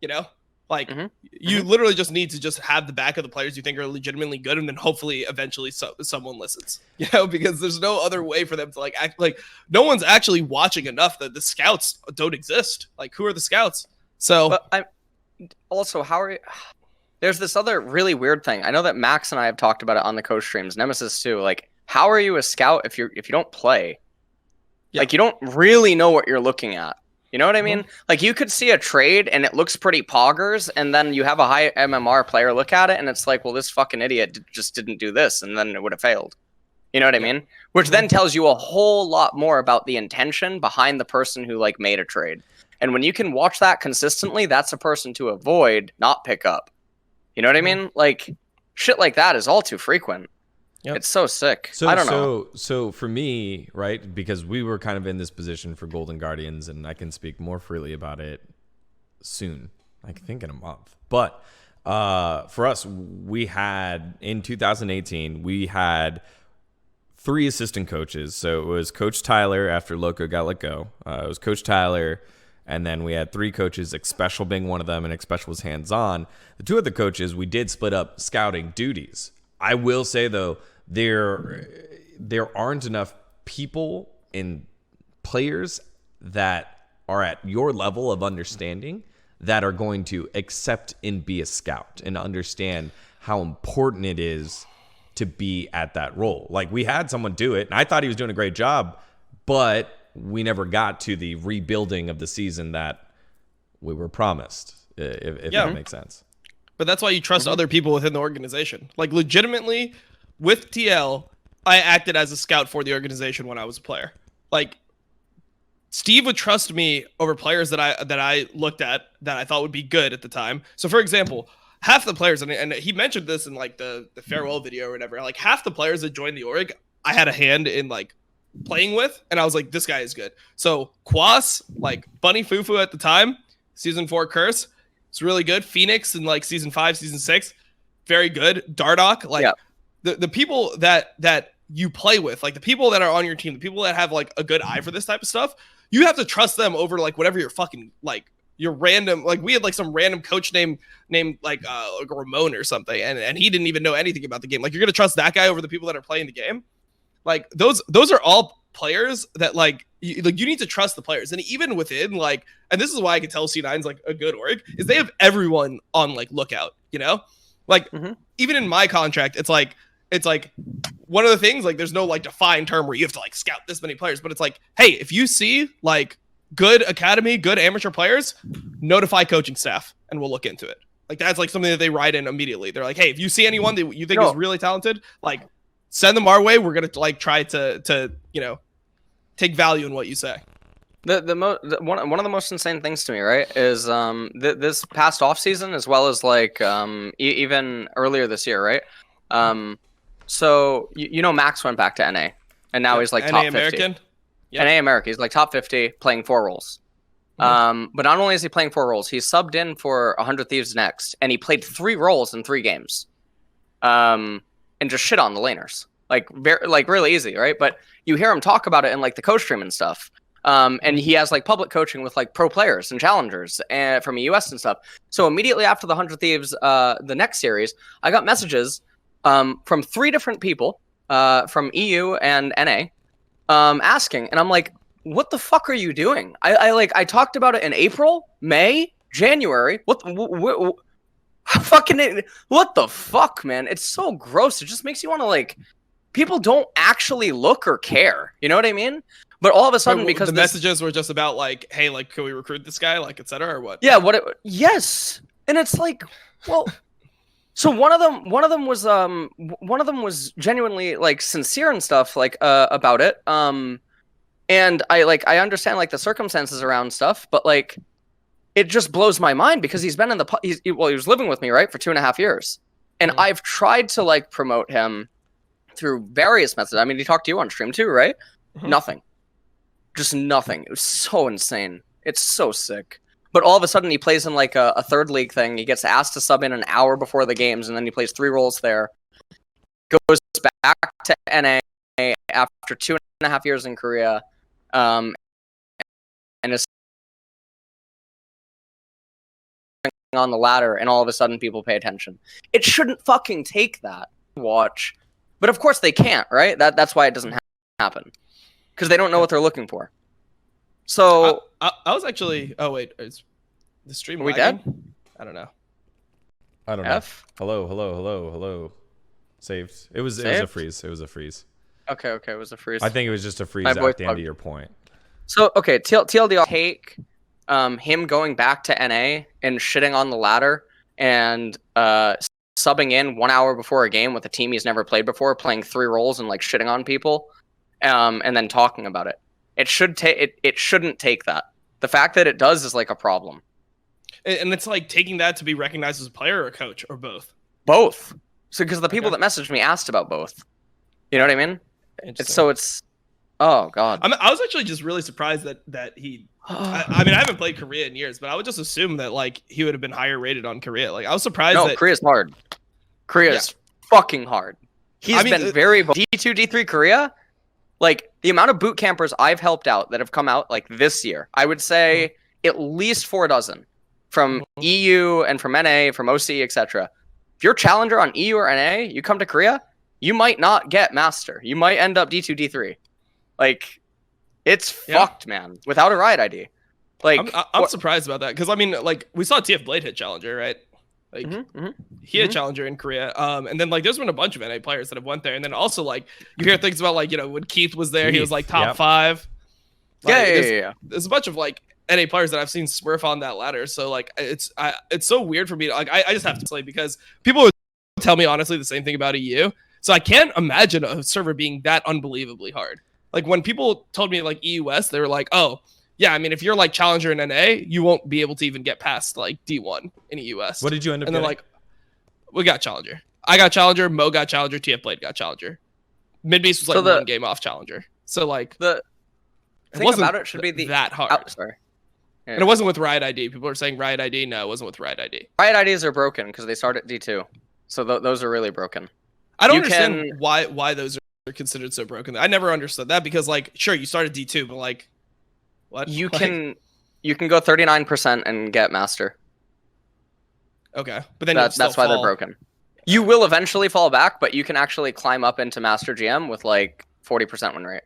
you literally just need to just have the back of the players you think are legitimately good, and then hopefully eventually someone listens, because there's no other way for them to like act. Like no one's actually watching enough that the scouts don't exist. Like who are the scouts? So but how are you? There's this other really weird thing. I know that Max and I have talked about it on the coach streams, Nemesis too. Like, how are you a scout if you don't play? Yeah. Like, you don't really know what you're looking at. You know what I mean? Like, you could see a trade and it looks pretty poggers, and then you have a high MMR player look at it and it's like, well, this fucking idiot just didn't do this, and then it would have failed. You know what I mean? Which then tells you a whole lot more about the intention behind the person who like made a trade. And when you can watch that consistently, that's a person to avoid, not pick up. You know what I mean? Like, shit like that is all too frequent. Yep. It's so sick. I don't know. So for me, right, because we were kind of in this position for Golden Guardians, and I can speak more freely about it soon. I think in a month. But for us, we had, in 2018, we had 3 assistant coaches. So it was Coach Tyler after Loco got let go. It was Coach Tyler. And then we had 3 coaches, Xpecial being one of them, and Xpecial was hands-on. The 2 other coaches, we did split up scouting duties. I will say, though, there aren't enough people and players that are at your level of understanding that are going to accept and be a scout and understand how important it is to be at that role. Like, we had someone do it, and I thought he was doing a great job, but we never got to the rebuilding of the season that we were promised, if that makes sense. But that's why you trust other people within the organization. Like, legitimately, with TL, I acted as a scout for the organization when I was a player. Like, Steve would trust me over players that I looked at that I thought would be good at the time. So, for example, half the players, and he mentioned this in like the farewell video or whatever, like half the players that joined the org, I had a hand in like playing with, and I was like, this guy is good. So Quas, like Bunny Fufu at the time, season 4 Curse, it's really good. Phoenix in like season 5, season 6, very good. Dardock, like the people that you play with, like the people that are on your team, the people that have like a good eye for this type of stuff, you have to trust them over like whatever your fucking like your random, like we had like some random coach named like Ramon or something, and he didn't even know anything about the game. Like, you're gonna trust that guy over the people that are playing the game. Like, those are all players that like you need to trust the players. And even within like, and this is why I can tell C9's like a good org, is they have everyone on like lookout, like even in my contract, it's like one of the things, like there's no like defined term where you have to like scout this many players, but it's like, hey, if you see like good academy, good amateur players, notify coaching staff and we'll look into it. Like, that's like something that they write in immediately. They're like, hey, if you see anyone that you think is really talented, like, send them our way. We're gonna like try to take value in what you say. One of the most insane things to me, right, is this past off season, as well as like even earlier this year, right? So Max went back to NA, and now he's like NA top 50. American. Yep. NA America. He's like top 50, playing 4 roles. But not only is he playing 4 roles, he's subbed in for 100 Thieves next, and he played 3 roles in 3 games. And just shit on the laners. Like really easy, right? But you hear him talk about it in like the coach stream and stuff. And he has like public coaching with like pro players and challengers and from US and stuff. So immediately after the 100 Thieves, the next series, I got messages from 3 different people from EU and NA asking, and I'm like, what the fuck are you doing? I talked about it in April, May, January. What the fuck, man? It's so gross. It just makes you want to like. People don't actually look or care. You know what I mean? But all of a sudden, because the messages were just about like, hey, like, can we recruit this guy, like, etc. or what? Yeah. Yes. And it's like, well, so one of them was genuinely like sincere and stuff like about it. And I understand like the circumstances around stuff, but like, it just blows my mind because he's been in he was living with me, right, for 2.5 years, and I've tried to like promote him through various methods. I mean, he talked to you on stream too, right? Nothing. Just nothing. It was so insane. It's so sick. But all of a sudden, he plays in like a 3rd league thing. He gets asked to sub in an hour before the games, and then he plays 3 roles there. Goes back to NA after 2.5 years in Korea, and is on the ladder, and all of a sudden, people pay attention. It shouldn't fucking take that to watch. But of course they can't, right? That's why it doesn't happen. Because they don't know what they're looking for. So I was actually. Oh wait, is the stream? Are we dead? I don't know. I don't know. Hello. Saved. It was a freeze. It was a freeze. Okay, it was a freeze. I think it was just a freeze at the end of your point. So okay, TLDR take him going back to NA and shitting on the ladder and subbing in 1 hour before a game with a team he's never played before, playing 3 roles and like shitting on people, and then talking about it. It shouldn't take that. The fact that it does is like a problem. And it's like taking that to be recognized as a player or a coach or both. Both. So because the people that messaged me asked about both. You know what I mean? It's oh god. I was actually just really surprised that he. I mean, I haven't played Korea in years, but I would just assume that like he would have been higher rated on Korea. Like I was surprised. No, Korea's hard. Korea's fucking hard. He's been very D2, D3 Korea. Like the amount of boot campers I've helped out that have come out like this year, I would say at least 4 dozen from EU and from NA, from OC, etc. If you're a challenger on EU or NA, you come to Korea, you might not get master. You might end up D2, D3. Like, it's fucked, man. Without a riot ID. Like, I'm surprised about that because I mean, like we saw TF Blade hit challenger, right? Like he had challenger in Korea, and then like there's been a bunch of NA players that have went there, and then also like you hear things about like when Keith was there, he was like top 5. Like, yeah. There's a bunch of like NA players that I've seen smurf on that ladder, so like it's so weird for me to, like I just have to play because people would tell me honestly the same thing about EU, so I can't imagine a server being that unbelievably hard. Like when people told me like EU West, they were like, oh. Yeah, I mean, if you're like challenger in NA, you won't be able to even get past like D1 in the US. What did you end up getting? And then like, we got challenger. I got challenger. Mo got challenger. TF Blade got challenger. Midbeast was like 1 game off challenger. So like the thing about it should be that hard. Oh, sorry. Yeah. And it wasn't with Riot ID. People are saying Riot ID. No, it wasn't with Riot ID. Riot IDs are broken because they start at D2. So those are really broken. I don't understand why those are considered so broken. I never understood that because like, sure, you started D2, but like, what? You can go 39% and get master. Okay, but then that's why they're broken. You will eventually fall back, but you can actually climb up into master GM with like 40% win rate.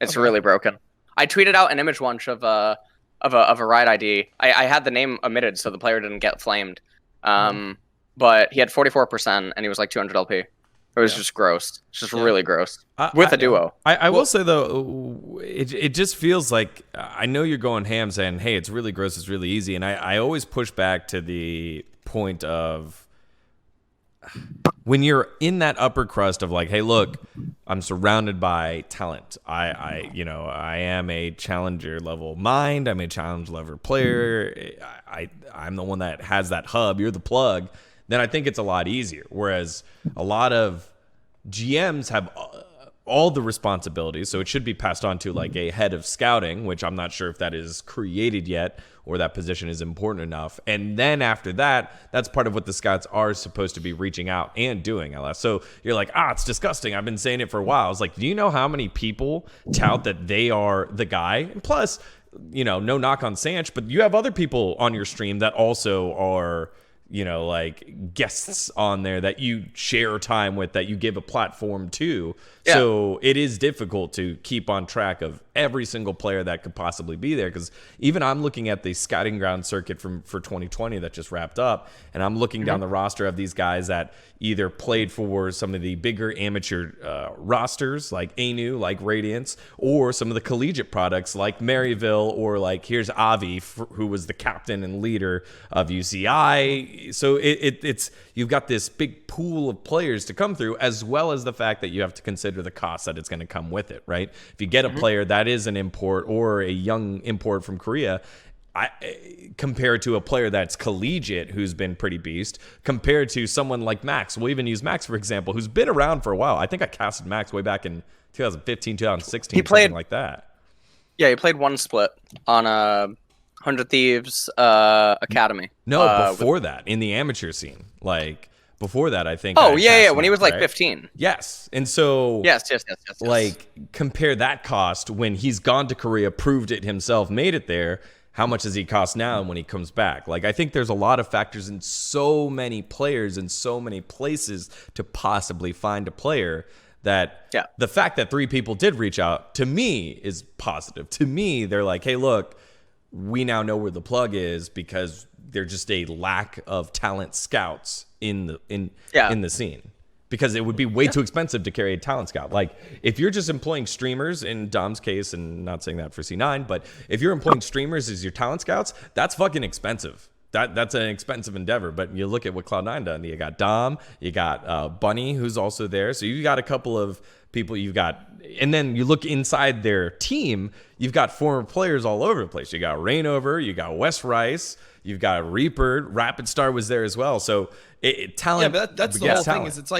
It's really broken. I tweeted out an image once of a riot ID. I had the name omitted so the player didn't get flamed. But he had 44% and he was like 200 LP. It was just gross. It's just really gross. With a duo. I will say, though, it just feels like, I know you're going ham saying, hey, it's really gross, it's really easy. And I always push back to the point of when you're in that upper crust of like, hey, look, I'm surrounded by talent. I am a challenger level mind. I'm a challenge level player. I'm the one that has that hub. You're the plug. Then I think it's a lot easier. Whereas a lot of GMs have all the responsibilities. So it should be passed on to like a head of scouting, which I'm not sure if that is created yet or that position is important enough. And then after that, that's part of what the scouts are supposed to be reaching out and doing, LS. So you're like, it's disgusting. I've been saying it for a while. It's like, do you know how many people tout that they are the guy? And plus, no knock on Sanch, but you have other people on your stream that also are, like guests on there that you share time with, that you give a platform to. Yeah. So it is difficult to keep on track of every single player that could possibly be there. Because even I'm looking at the scouting ground circuit for 2020 that just wrapped up, and I'm looking down the roster of these guys that either played for some of the bigger amateur rosters like ANU, like Radiance, or some of the collegiate products like Maryville, or like here's Avi, who was the captain and leader of UCI. So it's you've got this big pool of players to come through, as well as the fact that you have to consider the cost that it's going to come with it, right? If you get a player that is an import or a young import from Korea, compared to a player that's collegiate who's been pretty beast, compared to someone like Max. We'll even use Max, for example, who's been around for a while. I think I casted Max way back in 2015, 2016, something like that. Yeah, he played one split on 100 Thieves Academy. No, before that, in the amateur scene. Like, before that, I think. Oh, yeah, when he was like 15. Yes. And so. Yes. Like, compare that cost when he's gone to Korea, proved it himself, made it there. How much does he cost now when he comes back? Like, I think there's a lot of factors in so many players and so many places to possibly find a player that the fact that 3 people did reach out, to me, is positive. To me, they're like, hey, look, we now know where the plug is, because there's just a lack of talent scouts in the scene. Because it would be way too expensive to carry a talent scout. Like, if you're just employing streamers, in Dom's case, and not saying that for C9, but if you're employing streamers as your talent scouts, that's fucking expensive. That's an expensive endeavor. But you look at what Cloud9 done. You got Dom, you got Bunny, who's also there. So you got a couple of people you've got. And then you look inside their team, you've got former players all over the place. You got Rainover, you got Wes Rice, you've got Reaper, Rapid Star was there as well. So talent. Yeah, but that's the whole thing. Is it's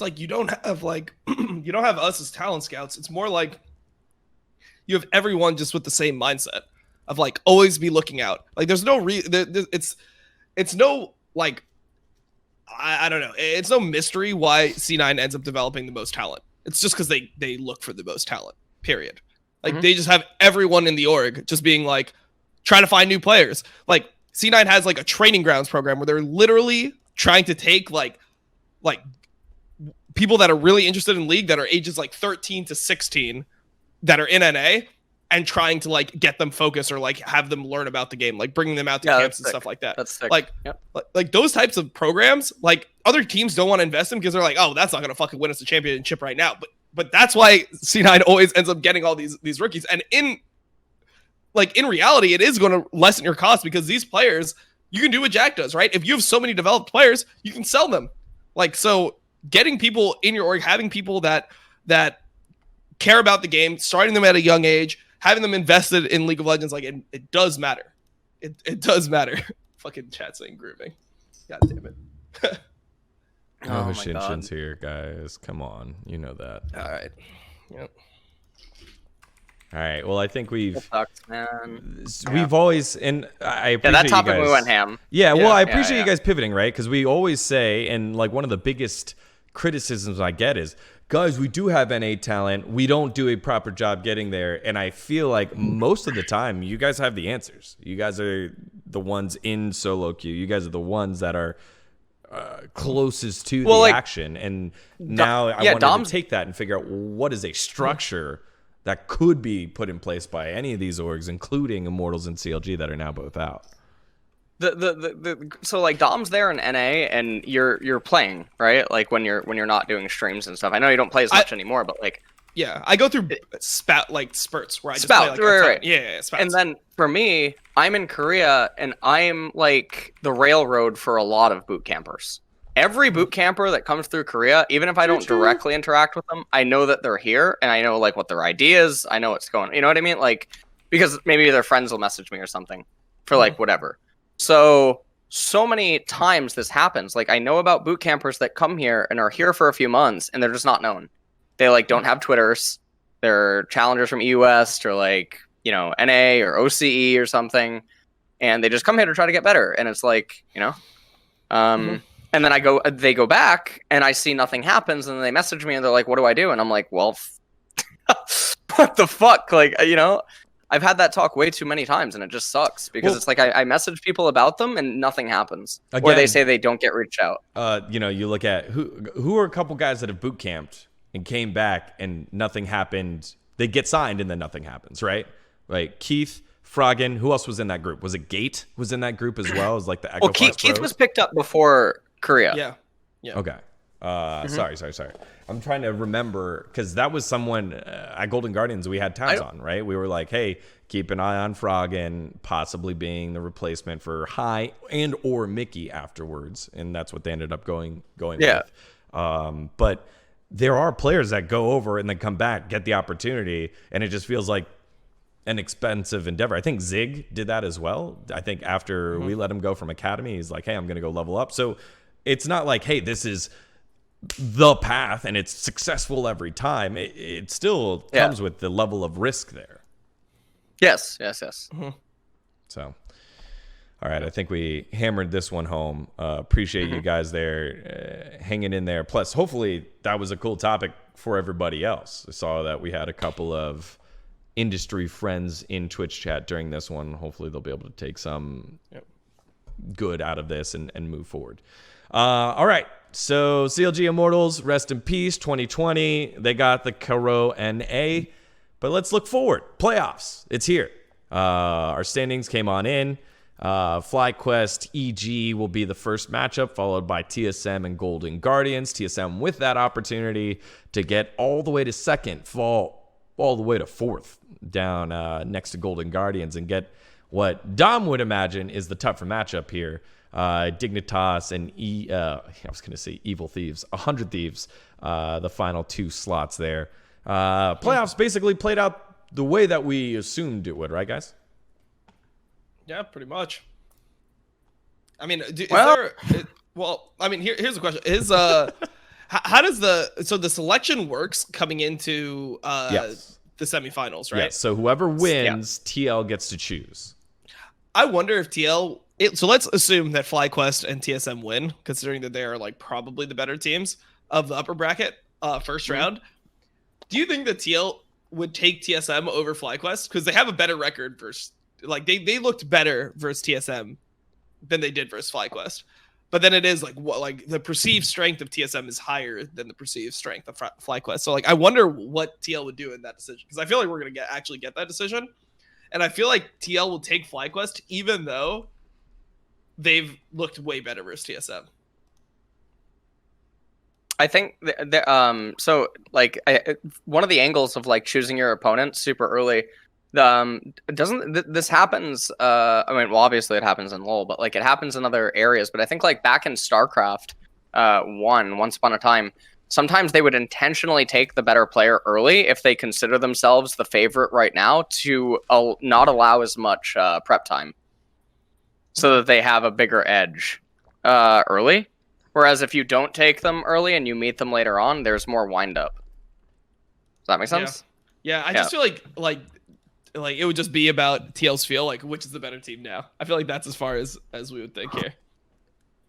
like you don't have like you don't have us as talent scouts. It's more like you have everyone just with the same mindset of like always be looking out. Like there's no it's no like I don't know. It's no mystery why C9 ends up developing the most talent. It's just because they look for the most talent. Period. Like they just have everyone in the org just being like trying to find new players. Like C9 has like a training grounds program where they're literally trying to take like people that are really interested in League that are ages like 13 to 16 that are in NA and trying to like get them focused or like have them learn about the game, like bringing them out to camps and stuff like that. That's sick. Like those types of programs, like other teams don't want to invest in because they're like, oh, that's not going to fucking win us a championship right now. But that's why C9 always ends up getting all these rookies. And in reality, it is going to lessen your cost because these players, you can do what Jack does, right? If you have so many developed players, you can sell them. Like, so getting people in your org, having people that care about the game, starting them at a young age, having them invested in League of Legends, like it does matter. It does matter. Fucking chat saying grooving. God damn it. Oh, Shinshin's here, guys. Come on. You know that. All right. Yep. All right. Well, I think we've we've always, and I appreciate that topic you guys. We went ham. Yeah. Well, I appreciate you guys pivoting, right? Because we always say, and like one of the biggest criticisms I get is, guys, we do have NA talent. We don't do a proper job getting there. And I feel like most of the time, you guys have the answers. You guys are the ones in solo queue. You guys are the ones that are closest to the action. And now I wanted to take that and figure out what is a structure that could be put in place by any of these orgs, including Immortals and CLG that are now both out. So like Dom's there in NA and you're playing, right? Like when you're not doing streams and stuff. I know you don't play as much anymore, but like I go through spurts where I just play like right. Yeah, spouts. And then for me, I'm in Korea and I'm like the railroad for a lot of boot campers. Every boot camper that comes through Korea, even if I don't directly interact with them, I know that they're here and I know like what their idea is. I know what's going. You know what I mean? Like because maybe their friends will message me or something for like whatever. So many times this happens. Like I know about boot campers that come here and are here for a few months and they're just not known. They like don't have Twitters. They're challengers from EU West or like, you know, NA or OCE or something, and they just come here to try to get better. And it's like, you know, and then they go back, and I see nothing happens, and then they message me, and they're like, "What do I do?" And I'm like, "Well, what the fuck?" Like, you know, I've had that talk way too many times, and it just sucks because it's like I message people about them, and nothing happens, or they say they don't get reached out. You know, you look at who are a couple guys that have boot camped and came back, and nothing happened. They get signed, and then nothing happens, right? Like Keith, Froggen. Who else was in that group? Was it Gate was in that group as well? As like the Echo Keith was picked up before Korea. Yeah. Okay. Sorry. I'm trying to remember because that was someone at Golden Guardians we had tabs on, right? We were like, hey, keep an eye on Froggen possibly being the replacement for High and or Mickey afterwards, and that's what they ended up going with. But there are players that go over and then come back, get the opportunity, and it just feels like an expensive endeavor. I think Zig did that as well. I think after we let him go from Academy, he's like, hey, I'm going to go level up. So it's not like, hey, this is the path and it's successful every time. It still comes with the level of risk there. Yes. So, all right, I think we hammered this one home. Appreciate you guys there hanging in there. Plus, hopefully that was a cool topic for everybody else. I saw that we had a couple of industry friends in Twitch chat during this one. Hopefully they'll be able to take some good out of this and move forward. All right. So CLG Immortals, rest in peace, 2020. They got the Karo NA. But let's look forward. Playoffs. It's here. Our standings came on in. FlyQuest EG will be the first matchup, followed by TSM and Golden Guardians. TSM with that opportunity to get all the way to second, fall all the way to fourth, down next to Golden Guardians, and get what Dom would imagine is the tougher matchup here. Dignitas and I was going to say Evil Thieves, 100 Thieves, the final two slots there. Playoffs basically played out the way that we assumed it would, right, guys? Yeah, pretty much. I mean, here's the question: how does the selection works coming into the semifinals, right? Yes. So whoever wins, TL gets to choose. I wonder if TL. So let's assume that FlyQuest and TSM win, considering that they are like probably the better teams of the upper bracket first round. Do you think that TL would take TSM over FlyQuest because they have a better record versus, like, they looked better versus TSM than they did versus FlyQuest, but then it is like the perceived strength of TSM is higher than the perceived strength of FlyQuest. So like I wonder what TL would do in that decision, because I feel like we're gonna actually get that decision, and I feel like TL will take FlyQuest even though they've looked way better versus TSM. I think so like one of the angles of like choosing your opponent super early, this happens I mean, well, obviously it happens in LoL, but like it happens in other areas. But I think like back in StarCraft 1, once upon a time, sometimes they would intentionally take the better player early if they consider themselves the favorite right now to not allow as much prep time, so that they have a bigger edge early. Whereas if you don't take them early and you meet them later on, there's more wind up. Does that make sense? Yeah, I just feel like it would just be about TL's feel, like which is the better team now. I feel like that's as far as we would think here.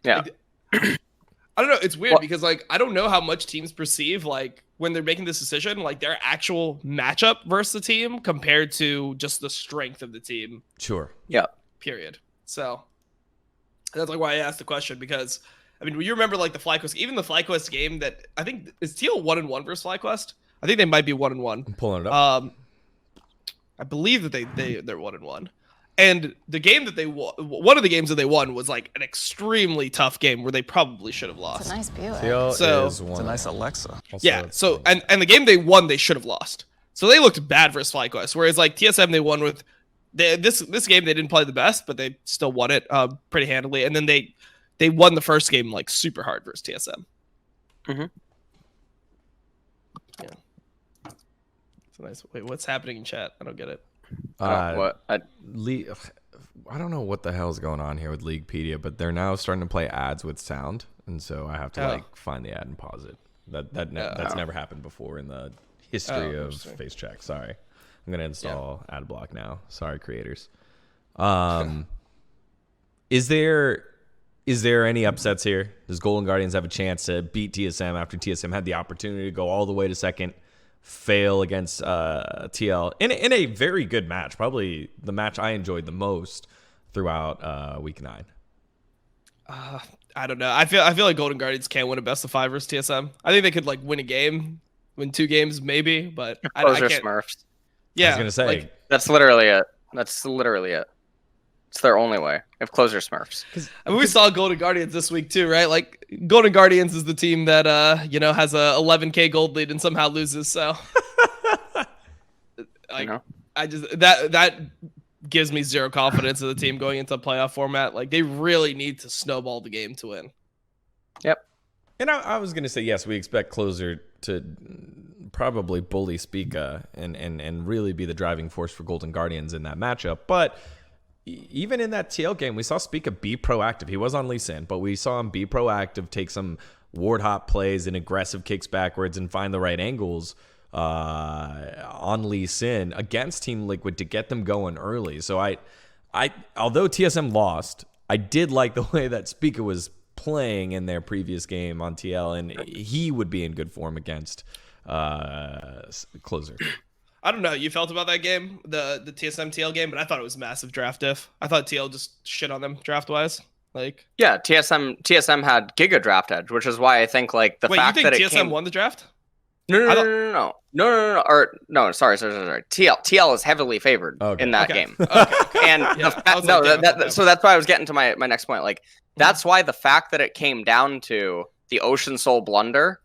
Yeah. I don't know. It's weird because like I don't know how much teams perceive like when they're making this decision, like their actual matchup versus the team compared to just the strength of the team. Sure. Yeah. Period. So that's like why I asked the question, because I mean, you remember like the FlyQuest, even the FlyQuest game that I think is TL 1-1 versus FlyQuest. I think they might be 1-1. I'm pulling it up. I believe that they're 1-1, and the game that they won, one of the games that they won was like an extremely tough game where they probably should have lost. It's a nice Buick. So it's a nice Alexa. Yeah. So and the game they won, they should have lost. So they looked bad versus FlyQuest. Whereas like TSM, they won with this game. They didn't play the best, but they still won it pretty handily. And then they won the first game like super hard versus TSM. Mm-hmm. Yeah. It's nice. Wait, what's happening in chat? I don't get it. What? I don't know what the hell's going on here with Leaguepedia, but they're now starting to play ads with sound, and so I have to like find the ad and pause it. That's never happened before in the history of Facecheck. Sorry, I'm gonna install Adblock now. Sorry, creators. Is there any upsets here? Does Golden Guardians have a chance to beat TSM after TSM had the opportunity to go all the way to second, fail against TL in a very good match, probably the match I enjoyed the most throughout week 9? I don't know. I feel like Golden Guardians can't win a best of 5 versus TSM. I think they could like win a game, win 2 games maybe, but I can't. Smurfs. Yeah, I was gonna say like, that's literally it. It's their only way. If closer Smurfs. I mean, we saw Golden Guardians this week too, right? Like Golden Guardians is the team that has a 11K gold lead and somehow loses. So, I just that gives me zero confidence in the team going into a playoff format. Like they really need to snowball the game to win. Yep. And I was gonna say yes, we expect closer to probably bully Spica and really be the driving force for Golden Guardians in that matchup, but. Even in that TL game, we saw Spica be proactive. He was on Lee Sin, but we saw him be proactive, take some ward hop plays and aggressive kicks backwards and find the right angles on Lee Sin against Team Liquid to get them going early. So although TSM lost, I did like the way that Spica was playing in their previous game on TL, and he would be in good form against Closer. I don't know how you felt about that game, the TSM TL game, but I thought it was massive draft diff. I thought TL just shit on them draft wise. Like TSM had Giga draft edge, which is why I think like the fact that TSM won the draft. No. Sorry. TL is heavily favored in that game. And so that's why I was getting to my next point. Like that's why the fact that it came down to the Ocean Soul blunder.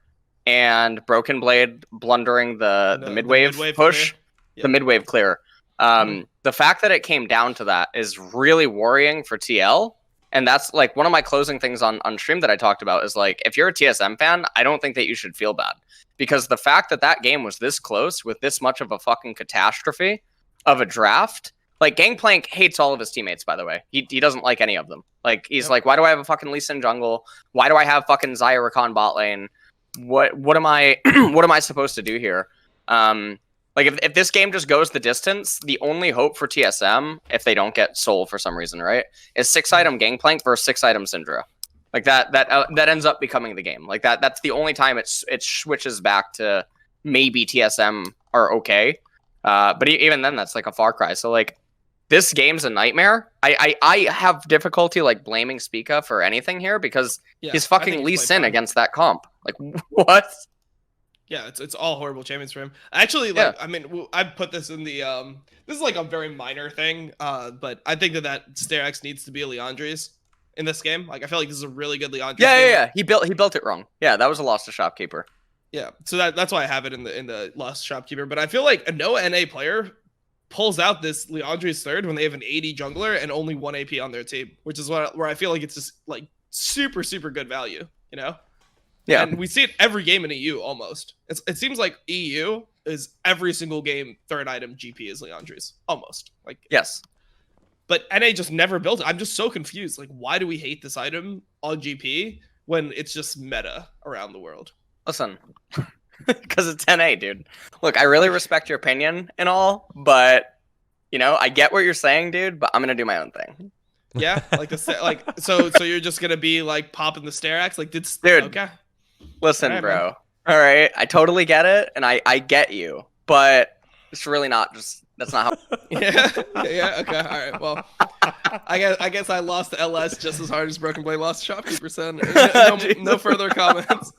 And Broken Blade blundering the mid-wave push, the mid-wave clear. The fact that it came down to that is really worrying for TL. And that's like one of my closing things on stream that I talked about is like, if you're a TSM fan, I don't think that you should feel bad. Because the fact that that game was this close with this much of a fucking catastrophe of a draft, like Gangplank hates all of his teammates, by the way. He doesn't like any of them. Like, he's like, why do I have a fucking Lee Sin jungle? Why do I have fucking Xayah Rakan bot lane? What am I supposed to do here? Like if this game just goes the distance, the only hope for TSM, if they don't get Soul for some reason, right, is 6-item Gangplank versus 6-item Syndra. Like that ends up becoming the game. Like that's the only time it switches back to maybe TSM are okay. But even then, that's like a far cry. So like this game's a nightmare. I have difficulty like blaming Spica for anything here because he's fucking Lee Sin against that comp. Like what? Yeah, it's all horrible champions for him. Actually, like I mean, I put this in the this is like a very minor thing, but I think that Sterax needs to be a Leandri's in this game. Like I feel like this is a really good Leandri's game. Yeah. He built it wrong. Yeah, that was a loss to Shopkeeper. Yeah, so that's why I have it in the loss to Shopkeeper. But I feel like a no NA player pulls out this Leandri's third when they have an 80 jungler and only 1 AP on their team, which is where I feel like it's just like super good value, you know? Yeah. And we see it every game in EU almost. It seems like EU is every single game third item GP is Leandri's almost. Like yes. But NA just never built it. I'm just so confused. Like why do we hate this item on GP when it's just meta around the world? Listen. Because it's NA, dude. Look, I really respect your opinion and all, but you know, I get what you're saying, dude. But I'm gonna do my own thing. Yeah, like so you're just gonna be like popping the Sterax, like dude. Okay. Listen, right, bro. Man. All right, I totally get it, and I get you, but it's really not just. That's not how. Yeah. Okay. All right. Well, I guess I lost the LS just as hard as Broken Blade lost Shopkeeper. Son. No further comments.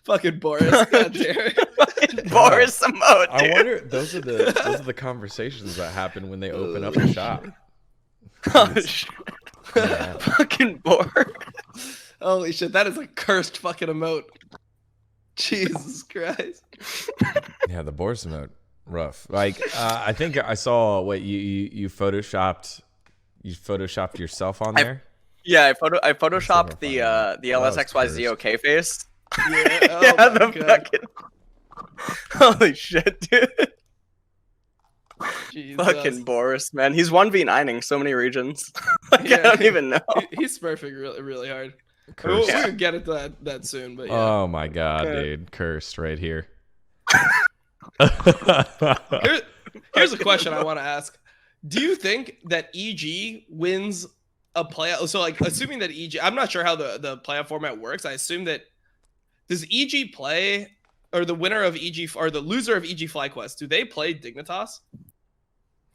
Fucking Boris, God damn it. Boris emote. I wonder. Those are the conversations that happen when they open up a shop. Oh shit! Fucking Boris. Holy shit! That is a cursed fucking emote. Jesus Christ. Yeah, the Boris emote, rough. Like I think I saw what you photoshopped. You photoshopped yourself on there. I photoshopped the LSXYZ OK face. Yeah, the fucking. Holy shit, dude. Jesus. Fucking Boris, man. He's 1v9ing so many regions. Like, I don't even know. He's smurfing really hard. Cursed. We could get into that soon, but yeah. Oh my god, dude. Cursed right here. Here's a question I want to ask. Do you think that EG wins a playoff? So, like, assuming that EG, I'm not sure how the playoff format works. I assume that does EG play, or the winner of EG, or the loser of EG FlyQuest, do they play Dignitas?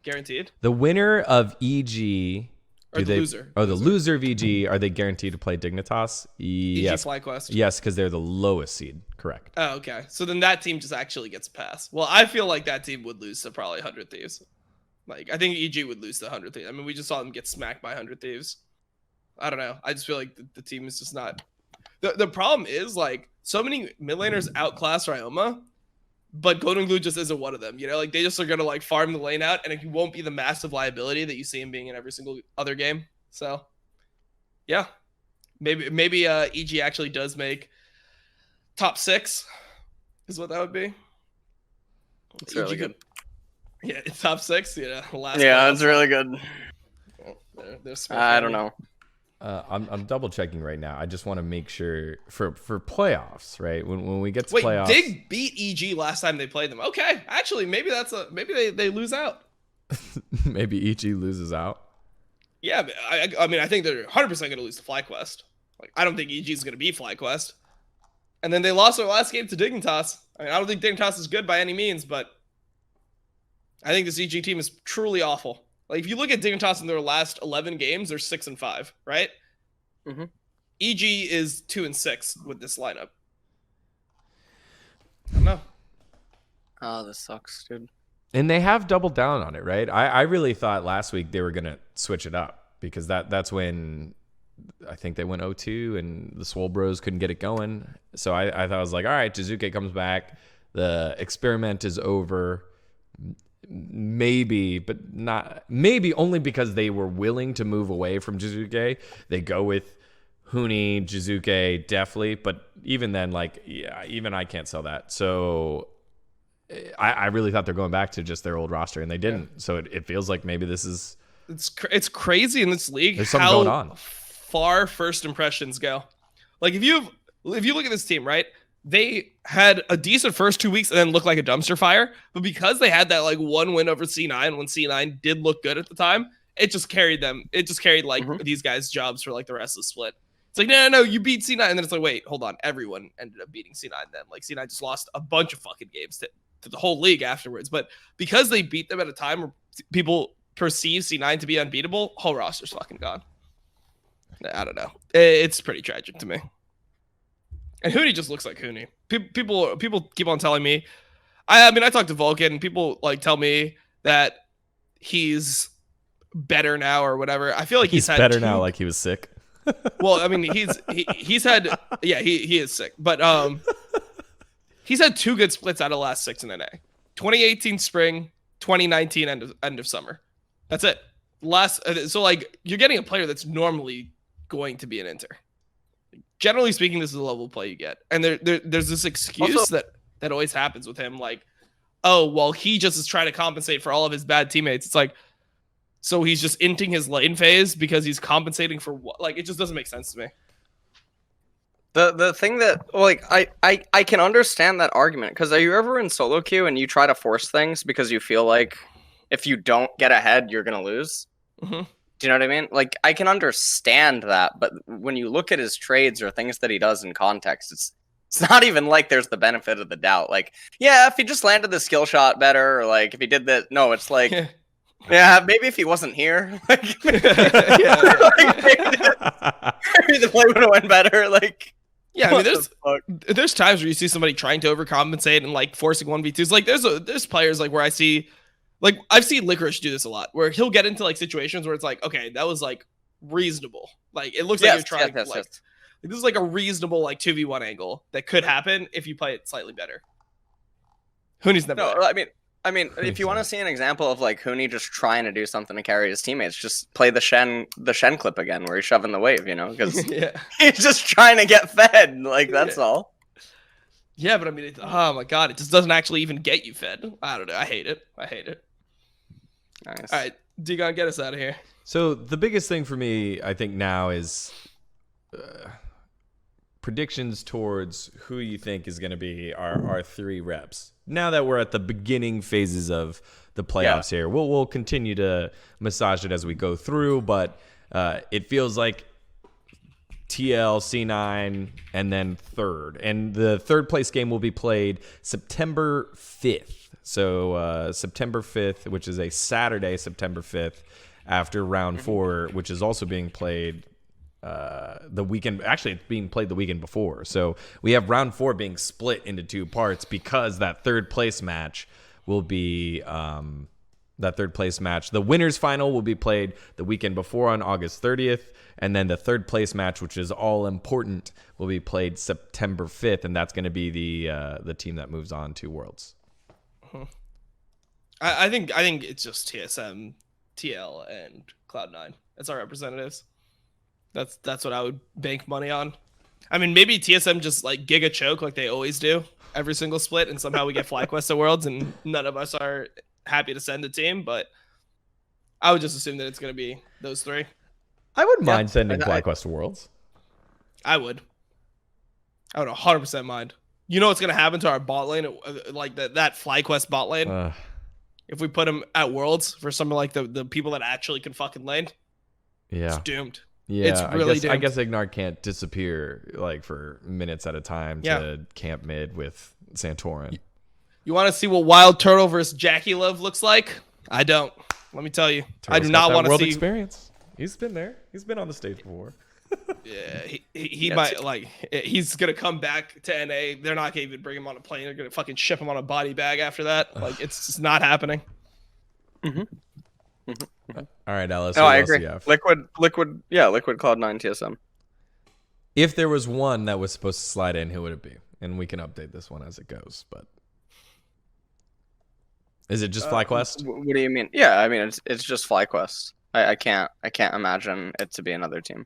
Guaranteed. The winner of EG, or the loser. Oh, the loser of EG, are they guaranteed to play Dignitas? Yes. EG FlyQuest. Yes, because they're the lowest seed. Correct. Oh, okay. So then that team just actually gets a pass. Well, I feel like that team would lose to probably 100 Thieves. Like, I think EG would lose to 100 Thieves. I mean, we just saw them get smacked by 100 Thieves. I don't know. I just feel like the team is just not. The problem is, like, so many mid laners outclass Ryoma, but Golden Glue just isn't one of them. You know, like, they just are going to, like, farm the lane out, and it won't be the massive liability that you see him being in every single other game. So, yeah. Maybe EG actually does make top 6 is what that would be. It's really good. Yeah, it's top 6. Yeah, it's really good. I don't know. I'm double checking right now. I just want to make sure for playoffs, right? When we get to playoffs, Dig beat EG last time they played them. Okay, actually, maybe they lose out. Maybe EG loses out. Yeah, I mean, I think they're 100% going to lose to FlyQuest. Like, I don't think EG is going to beat FlyQuest. And then they lost their last game to Dignitas. I mean, I don't think Dignitas is good by any means, but I think this EG team is truly awful. Like, if you look at Dignitas in their last 11 games, they're 6-5, right? Mm-hmm. EG is 2-6 with this lineup. I don't know. Oh, this sucks, dude. And they have doubled down on it, right? I really thought last week they were going to switch it up because that's when I think they went 0-2 and the Swole Bros couldn't get it going. So I thought I was like, all right, Jizuke comes back. The experiment is over. Maybe, but not maybe only because they were willing to move away from Jizuke. They go with Huni, Jizuke, definitely. But even then, like, yeah, even I can't sell that. So I really thought they're going back to just their old roster, and they didn't. Yeah. So it feels like maybe this is it's crazy in this league. There's something going on. Far first impressions go. Like, if you look at this team, right? They had a decent first 2 weeks and then looked like a dumpster fire. But because they had that, like, one win over C9 when C9 did look good at the time, it just carried them. It just carried, like, these guys' jobs for, like, the rest of the split. It's like, no, you beat C9. And then it's like, wait, hold on. Everyone ended up beating C9 then. Like, C9 just lost a bunch of fucking games to the whole league afterwards. But because they beat them at a time where people perceive C9 to be unbeatable, whole roster's fucking gone. I don't know. It's pretty tragic to me. And Huni just looks like Huni. People keep on telling me. I mean, I talk to Vulcan, and people, like, tell me that he's better now or whatever. I feel like he's had better now, like he was sick. Well, I mean, he's had, yeah, he is sick, but he's had 2 good splits out of the last 6 in NA. 2018 spring, 2019 end of summer. That's it. So, like, you're getting a player that's normally going to be an inter. Generally speaking, this is the level of play you get. And there's this excuse also, that always happens with him. Like, oh, well, he just is trying to compensate for all of his bad teammates. It's like, so he's just inting his lane phase because he's compensating for what? Like, it just doesn't make sense to me. The thing that, like, I can understand that argument. Because are you ever in solo queue and you try to force things because you feel like if you don't get ahead, you're going to lose? Mm-hmm. Do you know what I mean? Like, I can understand that, but when you look at his trades or things that he does in context, it's not even like there's the benefit of the doubt. Like, yeah, if he just landed the skill shot better, or like if he did that, no, it's like, yeah, maybe if he wasn't here, like, maybe the play would have went better. Like, yeah, I mean, there's times where you see somebody trying to overcompensate and, like, forcing 1v2s. Like, there's players, like, where I see. Like, I've seen Licorice do this a lot, where he'll get into, like, situations where it's like, okay, that was, like, reasonable. Like, it looks like you're trying to, like, this is, like, a reasonable, like, 2v1 angle that could happen if you play it slightly better. Huni's never there. I mean, if you want to see an example of, like, Huni just trying to do something to carry his teammates, just play the Shen clip again, where he's shoving the wave, you know? Because he's just trying to get fed. Like, that's all. Yeah, but I mean, oh my god, it just doesn't actually even get you fed. I don't know. I hate it. Nice. All right, Digon, get us out of here. So the biggest thing for me, I think now is predictions towards who you think is going to be our 3 reps. Now that we're at the beginning phases of the playoffs here, we'll continue to massage it as we go through, but it feels like TL, C9, and then third. And the third place game will be played September 5th. So September 5th, which is a Saturday, September 5th, after round 4, which is also being played the weekend. Actually, it's being played the weekend before. So we have round 4 being split into 2 parts because that third place match will be that third place match. The winners final will be played the weekend before on August 30th. And then the third place match, which is all important, will be played September 5th. And that's going to be the team that moves on to Worlds. I think it's just TSM, TL, and Cloud9 as our representatives. That's what I would bank money on. I mean, maybe TSM just like giga choke like they always do every single split, and somehow we get FlyQuest at Worlds, and none of us are happy to send a team. But I would just assume that it's going to be those 3. I wouldn't mind sending FlyQuest to Worlds. I would 100% mind. You know what's going to happen to our bot lane, like that FlyQuest bot lane? If we put them at Worlds for some like the people that actually can fucking lane, it's doomed. Yeah, it's really I guess Ignar can't disappear like for minutes at a time to camp mid with Santorin. You want to see what Wild Turtle versus Jackie Love looks like? I don't. Let me tell you. Turtle's I do not want to world see experience. He's been there. He's been on the stage before. Yeah, he might like. He's gonna come back to NA. They're not gonna even bring him on a plane. They're gonna fucking ship him on a body bag after that. Like it's just not happening. All right, Alice. No, I agree. Liquid Cloud9 TSM. If there was one that was supposed to slide in, who would it be? And we can update this one as it goes. But is it just FlyQuest? What do you mean? Yeah, I mean it's just FlyQuest. I can't imagine it to be another team.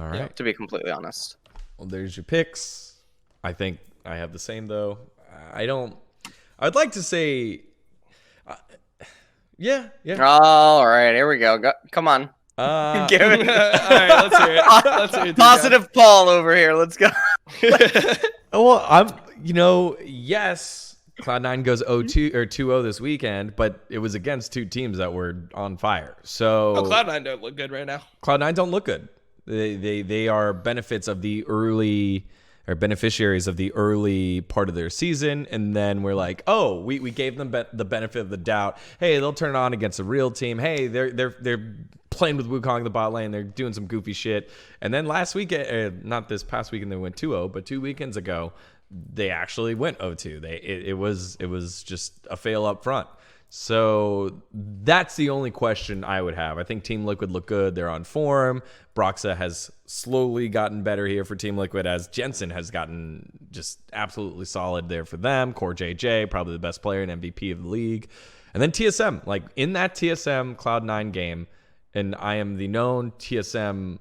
All right. To be completely honest. Well, there's your picks. I think I have the same though. I'd like to say. Yeah. All right, here we go. Come on. Give it. All right, let's hear it. Let's hear it. Positive Paul over here. Let's go. Well, yes, Cloud9 goes 0-2 or 2-0 this weekend, but it was against 2 teams that were on fire. So Cloud9 don't look good right now. Cloud9 don't look good. They are benefits of the early or beneficiaries of the early part of their season, and then we're like, oh, we gave them the benefit of the doubt. Hey, they'll turn it on against a real team. Hey, they're playing with Wukong the bot lane. They're doing some goofy shit. And then last week, not this past weekend, they went 2-0, but 2 weekends ago, they actually went 0-2. It was just a fail up front. So that's the only question I would have. I think Team Liquid look good. They're on form. Broxa has slowly gotten better here for Team Liquid as Jensen has gotten just absolutely solid there for them. Core JJ, probably the best player and MVP of the league. And then TSM, like in that TSM Cloud9 game, and I am the known TSM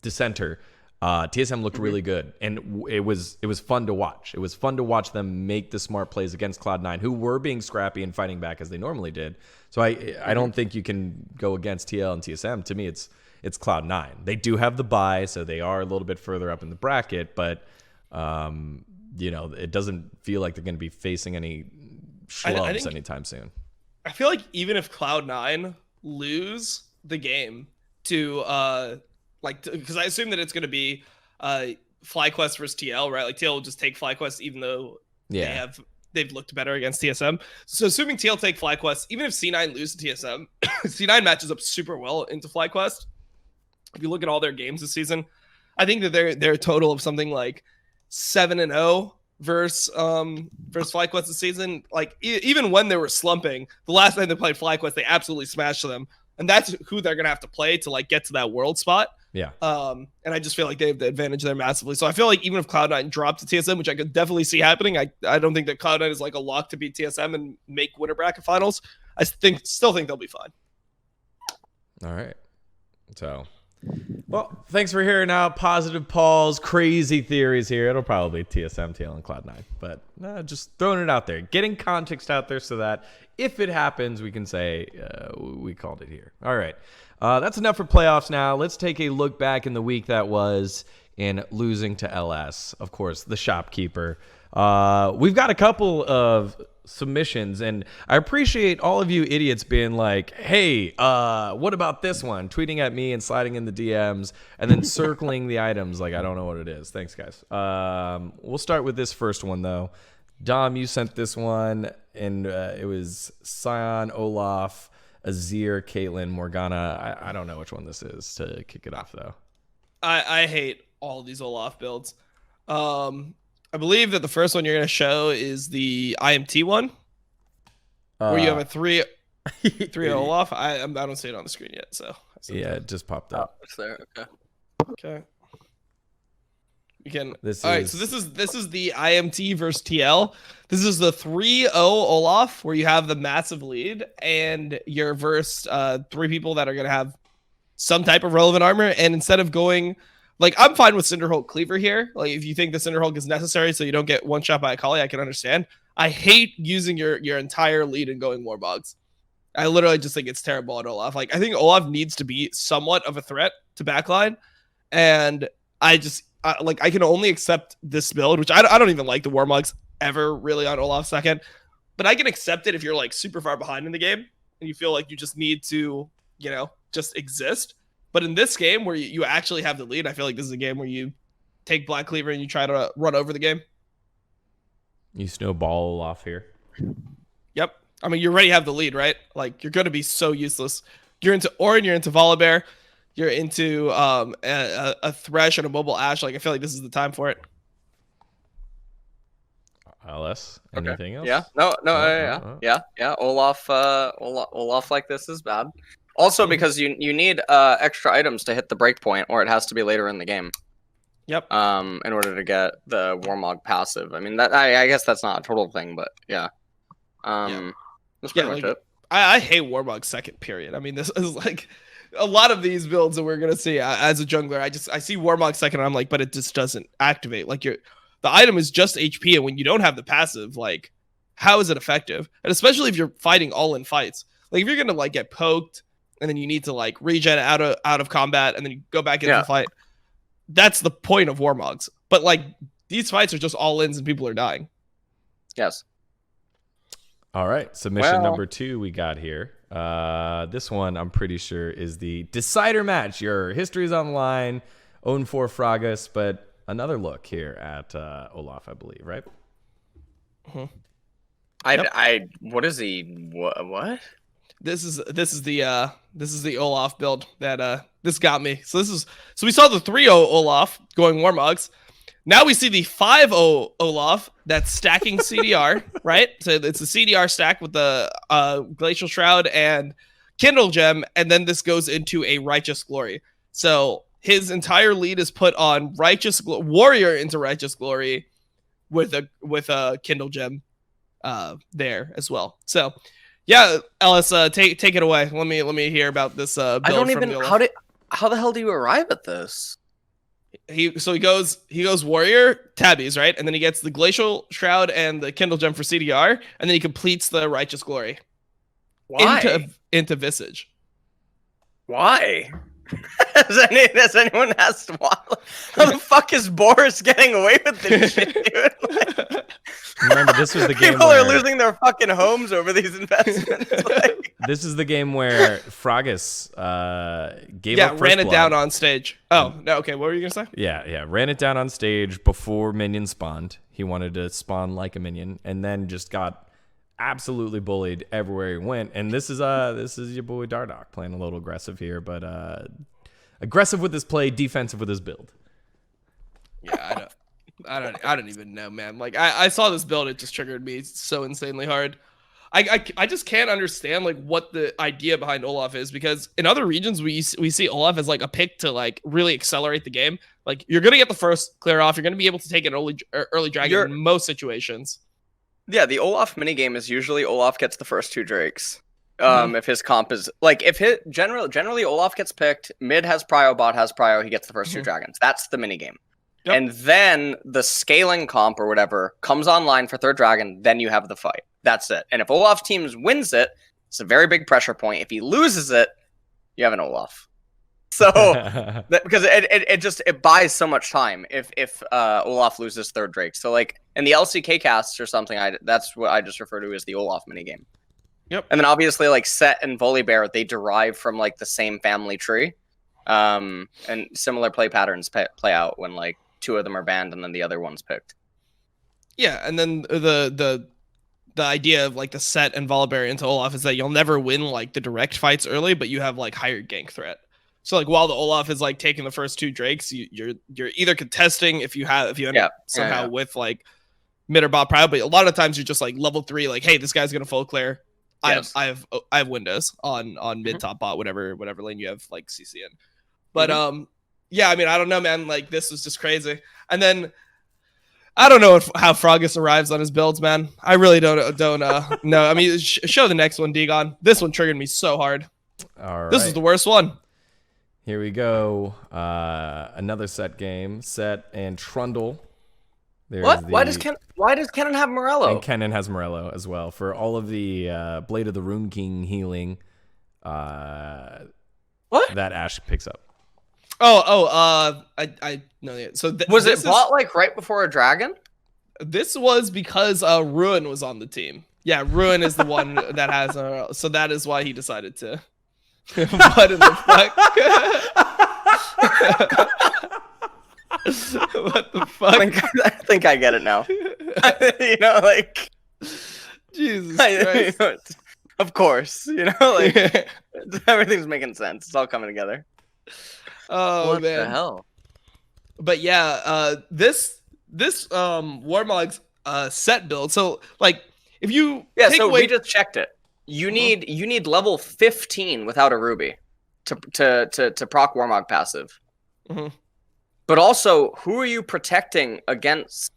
dissenter, TSM looked really good, and it was fun to watch. It was fun to watch them make the smart plays against Cloud9, who were being scrappy and fighting back as they normally did. So I don't think you can go against TL and TSM. To me, it's Cloud9. They do have the bye, so they are a little bit further up in the bracket, but it doesn't feel like they're going to be facing any schlubs anytime soon. I feel like even if Cloud9 lose the game to because I assume that it's going to be FlyQuest versus TL, right? Like TL will just take FlyQuest even though they've looked better against TSM. So assuming TL take FlyQuest, even if C9 lose to TSM, C9 matches up super well into FlyQuest. If you look at all their games this season, I think that they're a total of something like 7-0 versus FlyQuest this season. Like even when they were slumping, the last time they played FlyQuest, they absolutely smashed them. And that's who they're gonna have to play to like get to that world spot. Yeah. And I just feel like they have the advantage there massively. So I feel like even if Cloud9 dropped to TSM, which I could definitely see happening, I don't think that Cloud9 is like a lock to beat TSM and make winter bracket finals. I still think they'll be fine. All right. So, well, thanks for hearing out Positive Paul's crazy theories here. It'll probably be TSM, TL, and Cloud9, but just throwing it out there, getting context out there so that if it happens, we can say we called it here. All right. That's enough for playoffs now. Let's take a look back in the week that was in losing to LS. Of course, the Shopkeeper. We've got a couple of submissions, and I appreciate all of you idiots being like, hey, what about this one? Tweeting at me and sliding in the DMs and then circling the items like I don't know what it is. Thanks, guys. We'll start with this first one, though. Dom, you sent this one, and it was Sion, Olaf, Azir, Caitlyn, Morgana. I don't know which one this is to kick it off, though. I hate all of these Olaf builds. I believe that the first one you're going to show is the IMT one, where you have a 3 Olaf. I don't see it on the screen yet, so. Yeah, it just popped up. It's there, okay. Okay. We can. All right, so this is the IMT versus TL. This is the 3-0 Olaf, where you have the massive lead, and you're versus 3 people that are going to have some type of relevant armor, and instead of going... Like, I'm fine with Cinderhulk Cleaver here. Like, if you think the Cinderhulk is necessary so you don't get one shot by a Kali, I can understand. I hate using your entire lead and going Warbogs. I literally just think it's terrible at Olaf. Like, I think Olaf needs to be somewhat of a threat to backline. And I can only accept this build, which I don't even like the Warmogs ever really on Olaf second. But I can accept it if you're, like, super far behind in the game and you feel like you just need to, you know, just exist. But in this game where you actually have the lead, I feel like this is a game where you take Black Cleaver and you try to run over the game. You snowball off here. Yep. I mean, you already have the lead, right? Like, you're going to be so useless. You're into Orin, you're into Volibear, you're into a Thresh and a Mobile Ash. Like, I feel like this is the time for it. LS, anything else? Yeah. Yeah. Olaf like this is bad. Also, because you need extra items to hit the breakpoint, or it has to be later in the game. Yep. In order to get the Warmog passive. I mean, that I guess that's not a total thing, but yeah. That's pretty much it. I hate Warmog second period. I mean, this is like a lot of these builds that we're gonna see as a jungler. I see Warmog second, and I'm like, but it just doesn't activate. Like the item is just HP, and when you don't have the passive, like, how is it effective? And especially if you're fighting all in fights. Like, if you're gonna like get poked. And then you need to like regen out of combat, and then you go back into the fight. That's the point of Warmogs. But like these fights are just all ins, and people are dying. Yes. All right, submission number 2 we got here. This one I'm pretty sure is the decider match. Your history is on the line. 0-4 Fragus, but another look here at Olaf, I believe, right? What is he? What? This is the Olaf build that this got me. So we saw the 3-0 Olaf going Warmogs. Now we see the 5-0 Olaf that's stacking CDR, right? So it's a CDR stack with the Glacial Shroud and Kindle Gem, and then this goes into a Righteous Glory. So his entire lead is put on Warrior into Righteous Glory with a Kindle Gem there as well. So yeah, Ellis, take it away. Let me hear about this build. I don't even how the hell do you arrive at this? He goes Warrior Tabbies, right? And then he gets the Glacial Shroud and the Kindle Gem for CDR, and then he completes the Righteous Glory. Why? Into Visage. Why? Has anyone asked why? How the fuck is Boris getting away with this shit, dude? Remember, this was the game People where are losing their fucking homes over these investments. This is the game where Fragus gave up ran it blood. down on stage. Oh, no, okay, what were you gonna say? Yeah, ran it down on stage before minions spawned. He wanted to spawn like a minion, and then just got absolutely bullied everywhere he went. And this is your boy Dardoch playing a little aggressive here, but aggressive with his play, defensive with his build. Yeah, I don't even know, man. Like I saw this build, it just triggered me so insanely hard. I just can't understand like what the idea behind Olaf is, because in other regions we see Olaf as like a pick to like really accelerate the game. Like you're gonna get the first clear off, you're gonna be able to take an early dragon in most situations. Yeah, the Olaf minigame is usually Olaf gets the first 2 Drakes. If his comp is like generally Olaf gets picked, mid has prio, bot has prio, he gets the first 2 dragons. That's the minigame. Yep. And then the scaling comp or whatever comes online for third dragon, then you have the fight. That's it. And if Olaf teams wins it, it's a very big pressure point. If he loses it, you have an Olaf. So because it buys so much time if Olaf loses third Drake. So like in the LCK casts or something, that's what I just refer to as the Olaf minigame. Yep. And then obviously like Set and Volibear, they derive from like the same family tree. And similar play patterns play out when like two of them are banned and then the other one's picked. Yeah, and then the idea of like the Set and Volibear into Olaf is that you'll never win like the direct fights early, but you have like higher gank threat. So like while the Olaf is like taking the first two Drakes, you're either contesting if you end up somehow with like mid or bot proud, but a lot of times you're just like level 3, like, hey, this guy's gonna full clear. Yes. I have windows on mid top bot, whatever lane you have like CC in. But yeah, I mean, I don't know, man. Like this was just crazy. And then I don't know how Froggus arrives on his builds, man. I really don't know. I mean, show the next one, Degon. This one triggered me so hard. All right. This is the worst one. Here we go. Another Set game. Set and Trundle. There's what? Why does Kennen have Morello? And Kennen has Morello as well for all of the Blade of the Rune King healing. What? That Ashe picks up. I know that. So was it bought like right before a dragon? This was because Ruin was on the team. Yeah, Ruin is the one that has so that is why he decided to. What in the fuck? What the fuck? I think I get it now. You know, like Jesus Christ. Of course, you know, like everything's making sense. It's all coming together. Oh what man. the hell? But yeah, this Warmog's Set build. So like if you take away... we just checked it. You need level 15 without a ruby to proc Warmog passive. But also, who are you protecting against?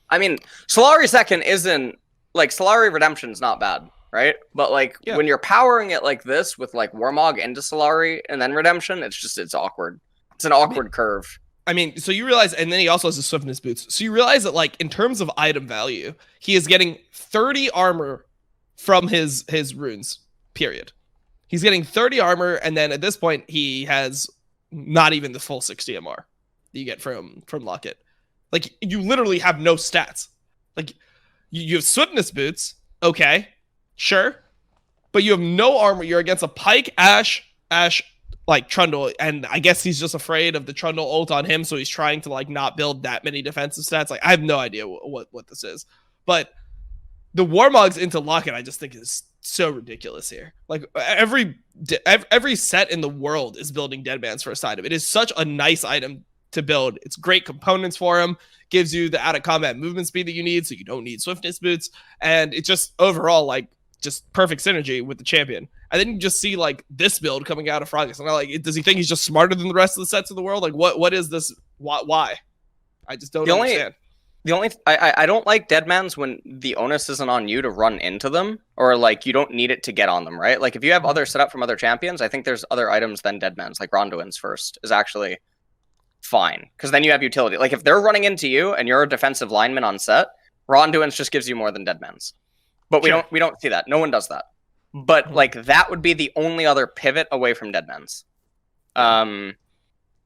I mean, Solari second isn't like Solari Redemption's not bad, right? But like when you're powering it like this with like Warmog into Solari and then Redemption, it's awkward. It's an awkward curve. I mean, so you realize, and then he also has the Swiftness boots. So you realize that like in terms of item value, he is getting 30 armor from his runes, period. He's getting 30 armor, and then at this point, he has not even the full 60 MR that you get from Locket. Like, you literally have no stats. Like, you have Swiftness boots, okay, sure, but you have no armor. You're against a Pike, Ashe, like, Trundle, and I guess he's just afraid of the Trundle ult on him, so he's trying to, like, not build that many defensive stats. Like, I have no idea what this is. But the Warmogs into Locket, I just think is so ridiculous here. Like every set in the world is building Deadman's first item. It is such a nice item to build. It's great components for him. Gives you the out of combat movement speed that you need, so you don't need Swiftness boots. And it's just overall like just perfect synergy with the champion. And then you just see like this build coming out of Froggus. And I'm like, does he think he's just smarter than the rest of the sets of the world? Like what is this? Why? I just don't understand. I don't like Deadmans when the onus isn't on you to run into them, or like you don't need it to get on them, right? Like if you have other setup from other champions, I think there's other items than Deadmans, like Ronduin's first is actually fine, because then you have utility. Like if they're running into you and you're a defensive lineman on set, Ronduin's just gives you more than Deadmans. But we don't see that. No one does that. But like that would be the only other pivot away from Deadmans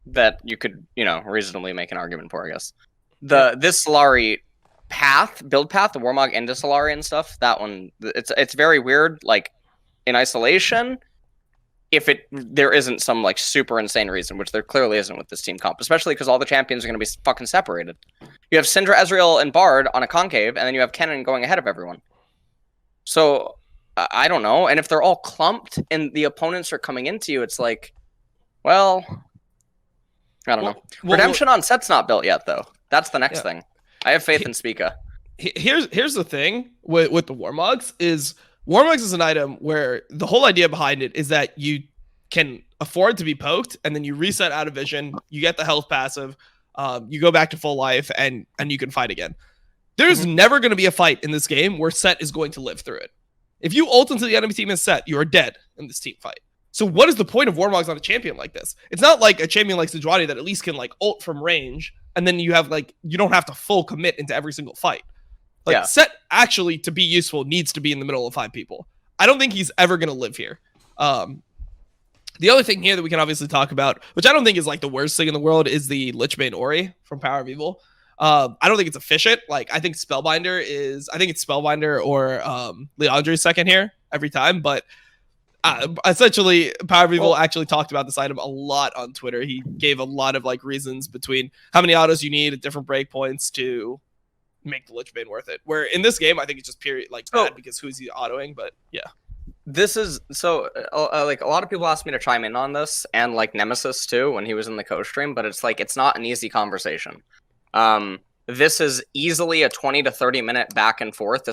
that you could, reasonably make an argument for, I guess. This Solari build path, the Warmog into Solari and stuff, that one, it's very weird. Like in isolation, if there isn't some like super insane reason, which there clearly isn't with this team comp, especially because all the champions are going to be fucking separated. You have Syndra, Ezreal, and Bard on a concave, and then you have Kennen going ahead of everyone. So I don't know. And if they're all clumped and the opponents are coming into you, it's like, well, I don't know. Redemption on set's not built yet, though. That's the next thing. I have faith in Spica. Here's the thing with the Warmogs is Warmogs is an item where the whole idea behind it is that you can afford to be poked, and then you reset out of vision, you get the health passive, you go back to full life, and you can fight again. There's never going to be a fight in this game where Set is going to live through it. If you ult into the enemy team as Set, you are dead in this team fight. So what is the point of Warmogs on a champion like this? It's not like a champion like Sejuani that at least can like ult from range and then you have like you don't have to full commit into every single fight. Like Set actually to be useful needs to be in the middle of 5 people. I don't think he's ever gonna live here. The other thing here that we can obviously talk about, which I don't think is like the worst thing in the world, is the Lichbane Ori from Power of Evil. I don't think it's efficient. Like I think Spellbinder or Leandre's second here every time, but essentially Power of Evil actually talked about this item a lot on Twitter. He gave a lot of like reasons between how many autos you need at different breakpoints to make the Lichbane worth it. Where in this game, I think it's just bad because who's he autoing, but yeah. This is so like a lot of people asked me to chime in on this, and like Nemesis too when he was in the co-stream, but it's like it's not an easy conversation. This is easily a 20 to 30 minute back and forth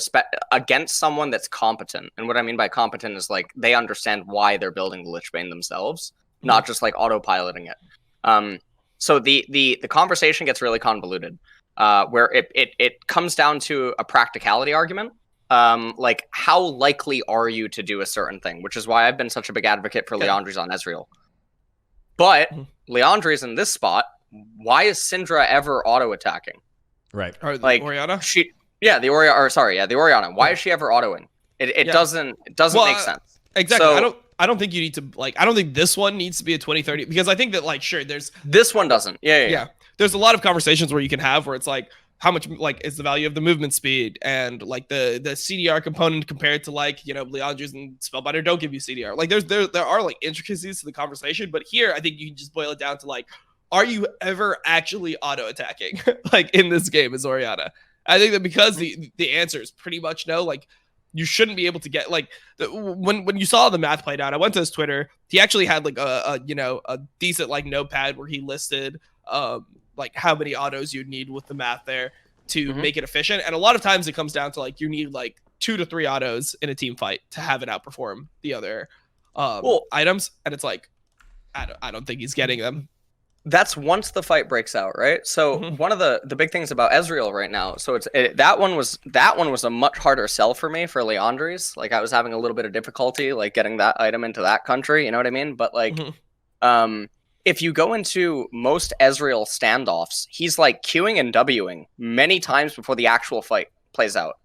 against someone that's competent. And what I mean by competent is like they understand why they're building the Lichbane themselves, not just like autopiloting it. So the conversation gets really convoluted, where it comes down to a practicality argument. Like how likely are you to do a certain thing, which is why I've been such a big advocate for Leandre's on Ezreal. But Leandre's in this spot. Why is Syndra ever auto attacking? Right. Or like Orianna? The Orianna. Why is she ever autoing? It doesn't make sense. Exactly. So, I don't think you need to like I don't think this one needs to be a 20-30 because I think that like sure there's this one doesn't. Yeah. There's a lot of conversations where you can have where it's like how much like is the value of the movement speed and like the CDR component compared to like, you know, Leandre's and Spellbinder don't give you CDR. Like there are like intricacies to the conversation, but here I think you can just boil it down to like, are you ever actually auto attacking like in this game as Orianna? I think that because the answer is pretty much no, like you shouldn't be able to get like when you saw the math played out, I went to his Twitter. He actually had like a decent like notepad where he listed like how many autos you'd need with the math there to make it efficient. And a lot of times it comes down to like you need like 2 to 3 autos in a team fight to have it outperform the other items. And it's like I don't think he's getting them. That's once the fight breaks out, right? So one of the big things about Ezreal right now, so that one was a much harder sell for me for Leandre's. Like I was having a little bit of difficulty like getting that item into that country, you know what I mean? But like if you go into most Ezreal standoffs, he's like Qing and Wing many times before the actual fight plays out.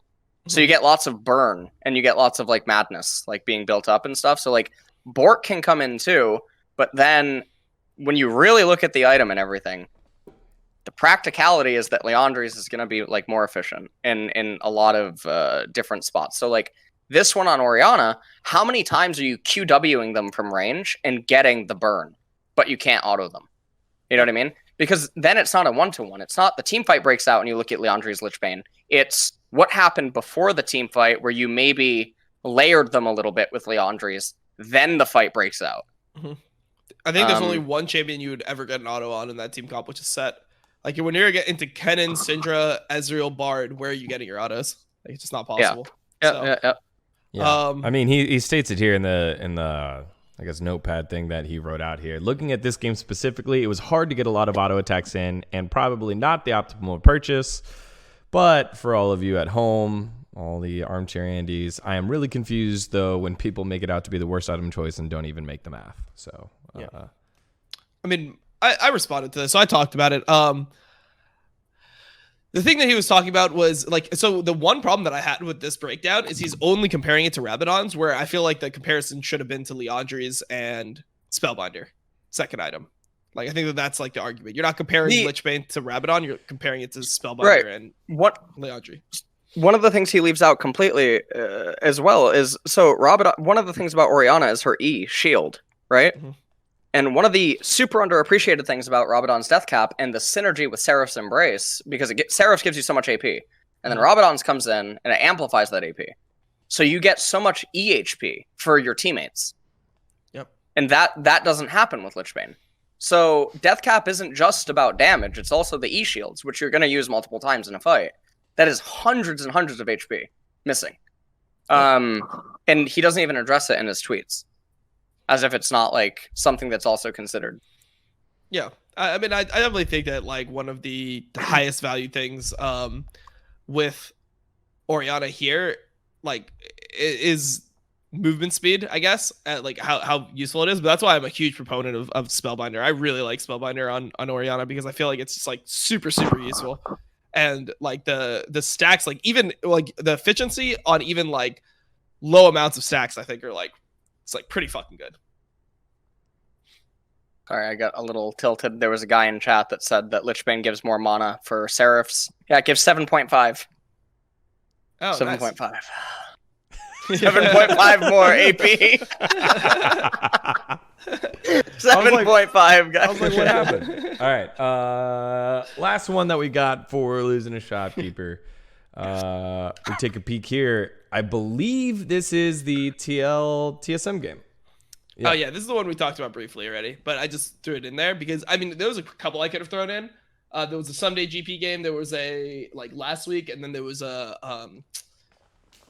So you get lots of burn and you get lots of like madness like being built up and stuff. So like Bork can come in too, but then when you really look at the item and everything, the practicality is that Leandre's is going to be like more efficient in a lot of different spots. So like this one on Orianna, how many times are you QWing them from range and getting the burn, but you can't auto them? You know what I mean? Because then it's not a 1-to-1. It's not the team fight breaks out and you look at Leandre's Lichbane. It's what happened before the team fight where you maybe layered them a little bit with Leandre's, then the fight breaks out. I think there's only one champion you would ever get an auto on in that team comp, which is Set. Like when you're getting into Kennen, Syndra, Ezreal, Bard, where are you getting your autos? Like it's just not possible. Yeah. I mean, he states it here in the I guess notepad thing that he wrote out here. Looking at this game specifically, it was hard to get a lot of auto attacks in, and probably not the optimal purchase. But for all of you at home, all the armchair Andes, I am really confused though when people make it out to be the worst item choice and don't even make the math. So I mean, I responded to this, so I talked about it. The thing that he was talking about was like, so the one problem that I had with this breakdown is he's only comparing it to Rabadon's, where I feel like the comparison should have been to Leandre's and Spellbinder, second item. Like, I think that's like the argument. You're not comparing Lichbane to Rabadon, you're comparing it to Spellbinder and Leandre. One of the things he leaves out completely as well is, so Rabadon, one of the things about Orianna is her E, shield, right? And one of the super underappreciated things about Rabadon's Death Cap and the synergy with Seraph's Embrace, because Seraph gives you so much AP, and then Rabadon's comes in and it amplifies that AP. So you get so much EHP for your teammates. Yep. And that doesn't happen with Lichbane. So Death Cap isn't just about damage, it's also the E-shields, which you're going to use multiple times in a fight. That is hundreds and hundreds of HP missing. And he doesn't even address it in his tweets, as if it's not like something that's also considered. Yeah, I mean, I definitely think that like one of the highest value things with Orianna here, like, is movement speed, I guess, at like how useful it is. But that's why I'm a huge proponent of Spellbinder. I really like Spellbinder on Orianna because I feel like it's just like super useful. And like the stacks, like even like the efficiency on even like low amounts of stacks, I think are like, it's like pretty fucking good. Sorry, I got a little tilted. There was a guy in chat that said that Lichbane gives more mana for Seraphs. Yeah, it gives 7.5. Oh, 7.5. Nice. 7.5 more AP. 7.5, guys. I was like, what happened? All right. Last one that we got for losing a shopkeeper. We take a peek here. I believe this is the TSM game. Yeah. Oh, yeah. This is the one we talked about briefly already, but I just threw it in there because, I mean, there was a couple I could have thrown in. There was a Sunday GP game. There was a, like, last week, and then there was a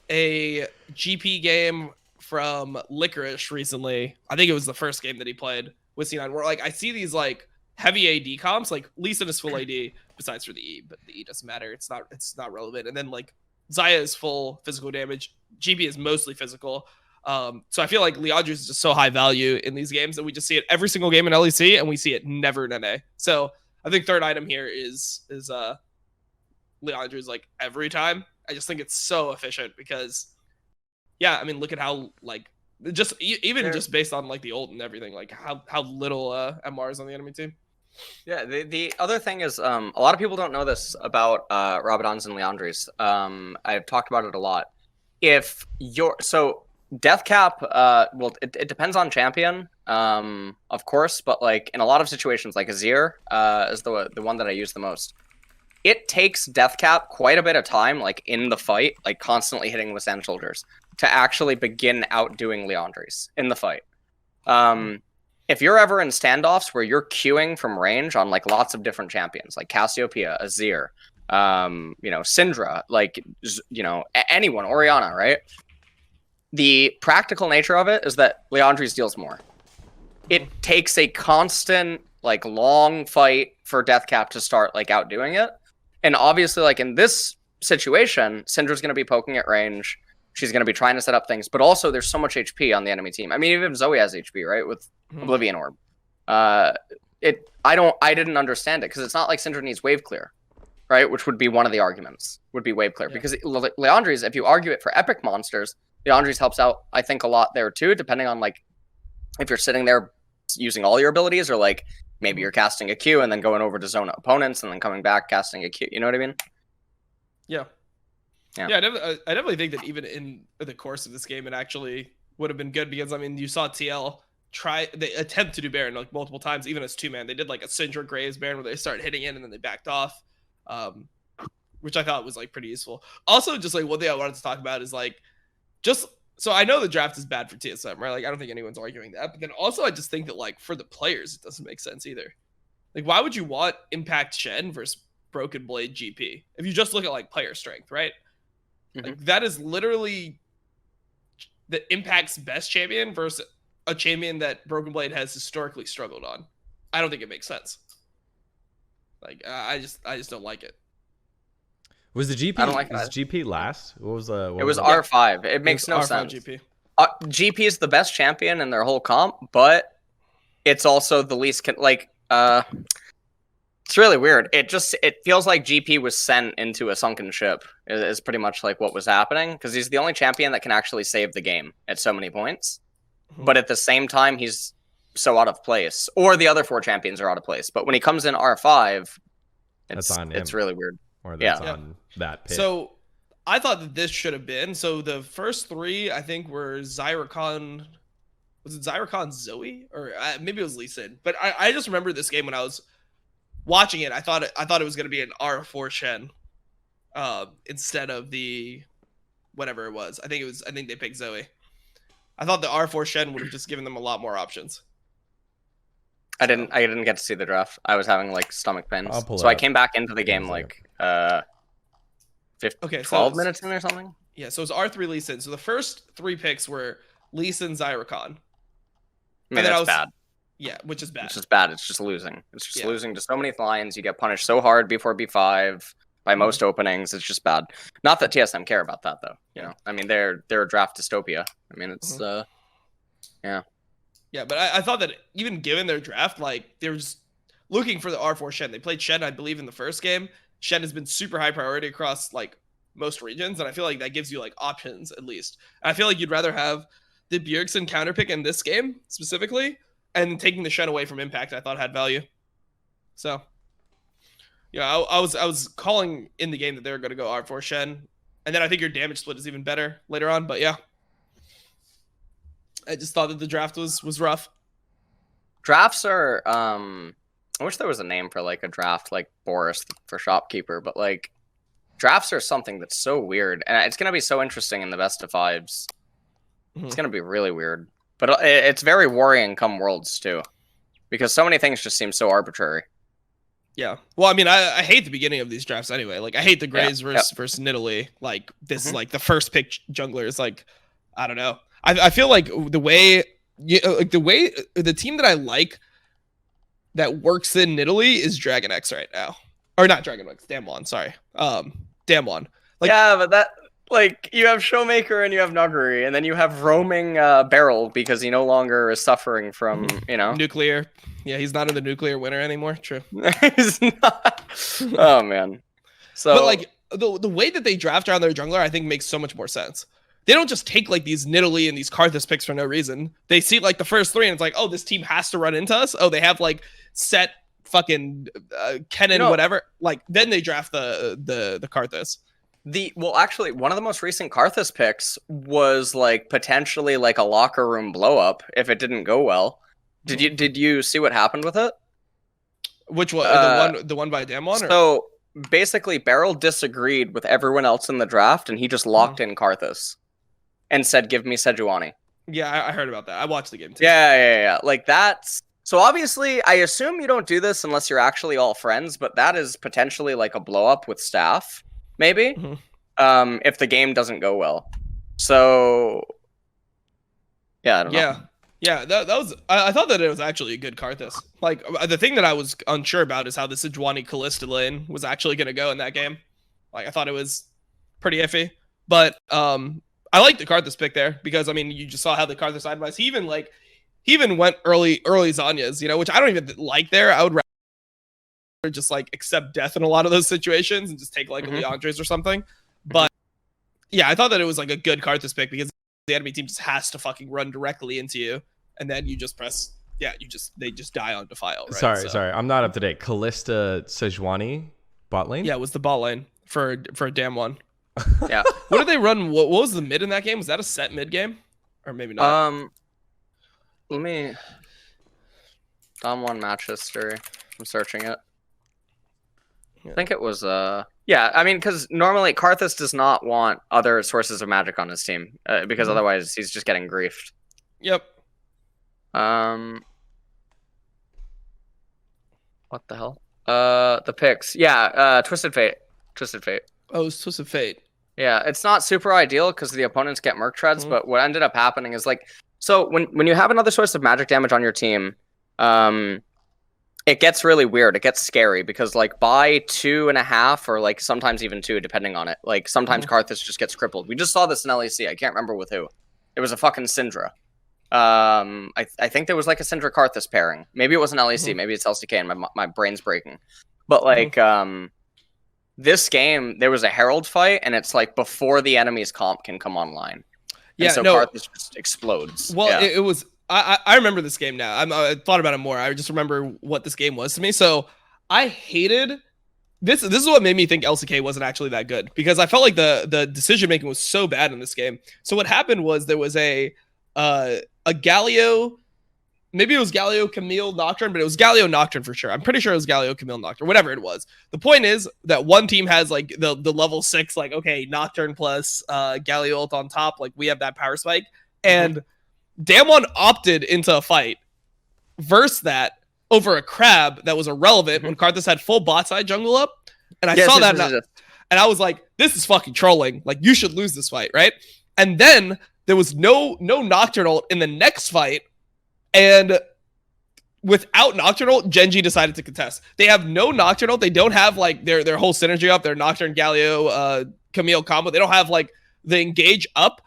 GP game from Licorice recently. I think it was the first game that he played with C9, where, like, I see these, like, heavy AD comps. Like, Lee Sin is full AD, besides for the E, but the E doesn't matter. It's not relevant. And then, like, Xayah is full physical damage. GP is mostly physical. So I feel like Leandre's is just so high value in these games that we just see it every single game in LEC, and we see it never in NA. So I think third item here is Leandre's like every time. I just think it's so efficient because, yeah, I mean, look at how like just even just based on like the ult and everything, like how little MR is on the enemy team. Yeah, the other thing is a lot of people don't know this about Rabadon's and Leandre's. I've talked about it a lot. If you're Death Cap, well, it depends on champion, of course, but like in a lot of situations, like Azir is the one that I use the most. It takes Death Cap quite a bit of time, like in the fight, like constantly hitting with Sand Shoulders, to actually begin outdoing Leandre's in the fight. If you're ever in standoffs where you're queuing from range on like lots of different champions, like Cassiopeia, Azir, Syndra, like, anyone, Orianna, right? The practical nature of it is that Leandre's deals more. It takes a constant, like, long fight for Death Cap to start, like, outdoing it. And obviously, like, in this situation, Syndra's going to be poking at range. She's going to be trying to set up things. But also, there's so much HP on the enemy team. I mean, even Zoe has HP, right? With Oblivion Orb. I didn't understand it, because it's not like Syndra needs wave clear, right? Which would be one of the arguments, would be wave clear. Yeah. Because Leandre's, if you argue it for epic monsters, Leandre's helps out, I think, a lot there too, depending on, like, if you're sitting there using all your abilities, or, like, maybe you're casting a Q and then going over to zone opponents and then coming back, casting a Q. You know what I mean? Yeah. I definitely think that even in the course of this game, it actually would have been good because, I mean, you saw TL they attempt to do Baron, like, multiple times, even as two-man. They did, like, a Syndra Graves Baron where they started hitting in and then they backed off, which I thought was, like, pretty useful. Also, just, like, one thing I wanted to talk about is, like, so I know the draft is bad for TSM, right? Like, I don't think anyone's arguing that. But then also, I just think that, like, for the players, it doesn't make sense either. Like, why would you want Impact Shen versus Broken Blade GP if you just look at, like, player strength, right? Mm-hmm. Like, that is literally the Impact's best champion versus a champion that Broken Blade has historically struggled on. I don't think it makes sense. Like, I just don't like it. Was the GP? I don't like was GP last? What was the? It was R5. It makes no sense. GP. GP is the best champion in their whole comp, but it's also the least. It's really weird. It feels like GP was sent into a sunken ship. Is pretty much like what was happening, because he's the only champion that can actually save the game at so many points, but at the same time he's so out of place. Or the other four champions are out of place. But when he comes in R5, it's really weird. Or that's on that pit. So I thought that this should have been. So the first three, I think, were Zyracon. Was it Zyracon Zoe? Or maybe it was Lee Sin. But I just remember this game when I was watching it. I thought it was going to be an R4 Shen instead of the whatever it was. I think they picked Zoe. I thought the R4 Shen would have just given them a lot more options. I didn't get to see the draft. I was having like stomach pains. So I came back into the game like 12 minutes in or something. Yeah, so it was R3 Lee Sin. So the first three picks were Lee Sin, Zyracon. I mean, that's bad. Yeah, which is bad. It's just bad. It's just losing. It's just losing to so many lines. You get punished so hard before B5. by most openings. It's just bad. Not that TSM care about that though. You know, I mean, they're a draft dystopia. I mean, it's yeah. Yeah, but I thought that even given their draft, like they were just looking for the R4 Shen. They played Shen, I believe, in the first game. Shen has been super high priority across like most regions, and I feel like that gives you like options at least. And I feel like you'd rather have the Bjergsen counterpick in this game specifically, and taking the Shen away from Impact, I thought had value. So, yeah, I was calling in the game that they were going to go R4 Shen, and then I think your damage split is even better later on. But yeah, I just thought that the draft was rough. Drafts are I wish there was a name for like a draft like Boris for Shopkeeper, but like drafts are something that's so weird, and it's gonna be so interesting in the best of fives. It's gonna be really weird, but it's very worrying come Worlds too, because so many things just seem so arbitrary. Yeah. Well, I mean, I hate the beginning of these drafts anyway. Like, I hate the Grays versus Nidalee. Like, this is like the first pick jungler is like, I don't know. I feel like the way the team that I like that works in Nidalee is Dragon X right now, or not Dragon X, Damwon. Sorry, Damwon. Like, yeah, but that like you have Showmaker and you have Nuguri, and then you have roaming Beryl because he no longer is suffering from nuclear. Yeah, he's not in the nuclear winter anymore. True. He's not. Oh man. So, but like the way that they draft around their jungler, I think makes so much more sense. They don't just take like these Nidalee and these Karthus picks for no reason. They see like the first three and it's like, oh, this team has to run into us. Oh, they have like set fucking Kennen, whatever. Like then they draft the Karthus. Well, actually, one of the most recent Karthus picks was like potentially like a locker room blow up if it didn't go well. Did you see what happened with it? Which one? The one by Damwon? So basically, Beryl disagreed with everyone else in the draft, and he just locked in Karthus and said, "Give me Sejuani." Yeah, I heard about that. I watched the game too. Yeah. Like that's so obviously. I assume you don't do this unless you're actually all friends, but that is potentially like a blow up with staff, maybe. If the game doesn't go well. So yeah, I don't know. Yeah, that was. I thought that it was actually a good Karthus. Like the thing that I was unsure about is how the Sejuani Kalista lane was actually going to go in that game. Like I thought it was pretty iffy, but I like the Karthus pick there because I mean you just saw how the Karthus side buys. He even went early Zanyas, which I don't even like there. I would rather just like accept death in a lot of those situations and just take like a Leandres or something. But yeah, I thought that it was like a good Karthus pick because the enemy team just has to fucking run directly into you, and then you just press. Yeah, they just die on Defile. Right? Sorry, I'm not up to date. Kalista Sejuani bot lane. Yeah, it was the bot lane for a Damwon. Yeah. What did they run? What was the mid in that game? Was that a set mid game, or maybe not? Let me. Damwon match history. I'm searching it. I think it was yeah, I mean, because normally Karthus does not want other sources of magic on his team because otherwise he's just getting griefed. Yep. What the hell? The picks. Yeah, Twisted Fate. Oh, it's Twisted Fate. Yeah, it's not super ideal because the opponents get Merc Treads, but what ended up happening is like, so when you have another source of magic damage on your team, it gets really weird. It gets scary because like by 2.5 or like sometimes even 2, depending on it. Like sometimes Karthus just gets crippled. We just saw this in LEC. I can't remember with who. It was a fucking Syndra. I think there was like a Syndra Karthus pairing. Maybe it wasn't LEC. Maybe it's LCK and my brain's breaking. But like this game, there was a Herald fight and it's like before the enemy's comp can come online. Yeah, and so Karthus just explodes. Well, it was... I remember this game now. I thought about it more. I just remember what this game was to me. So I hated this. This is what made me think LCK wasn't actually that good because I felt like the decision making was so bad in this game. So what happened was there was a Galio, maybe it was Galio Camille Nocturne, but it was Galio Nocturne for sure. I'm pretty sure it was Galio Camille Nocturne, whatever it was. The point is that one team has like the level 6, like okay, Nocturne plus Galio ult on top. Like we have that power spike and. Damwon opted into a fight versus that over a crab that was irrelevant when Karthus had full bot side jungle up. And I saw that and I was like, this is fucking trolling. Like, you should lose this fight, right? And then there was no Nocturne ult in the next fight. And without Nocturnal, Gen G decided to contest. They have no Nocturnal. They don't have like their whole synergy up, their Nocturne, Galio, Camille combo. They don't have like the engage up,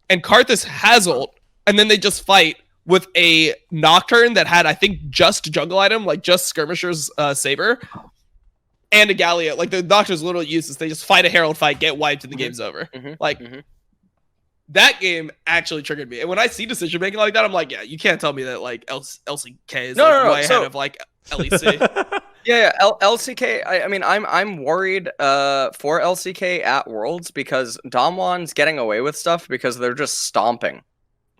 and Karthus has ult, and then they just fight with a Nocturne that had, I think, just jungle item, like just Skirmisher's Saber, and a Galio. Like the Nocturne's literally useless. They just fight a Herald fight, get wiped, and the game's over. That game actually triggered me. And when I see decision making like that, I'm like, yeah, you can't tell me that like LCK is way ahead of like LEC. LCK. I mean, I'm worried for LCK at Worlds because Damwon's getting away with stuff because they're just stomping,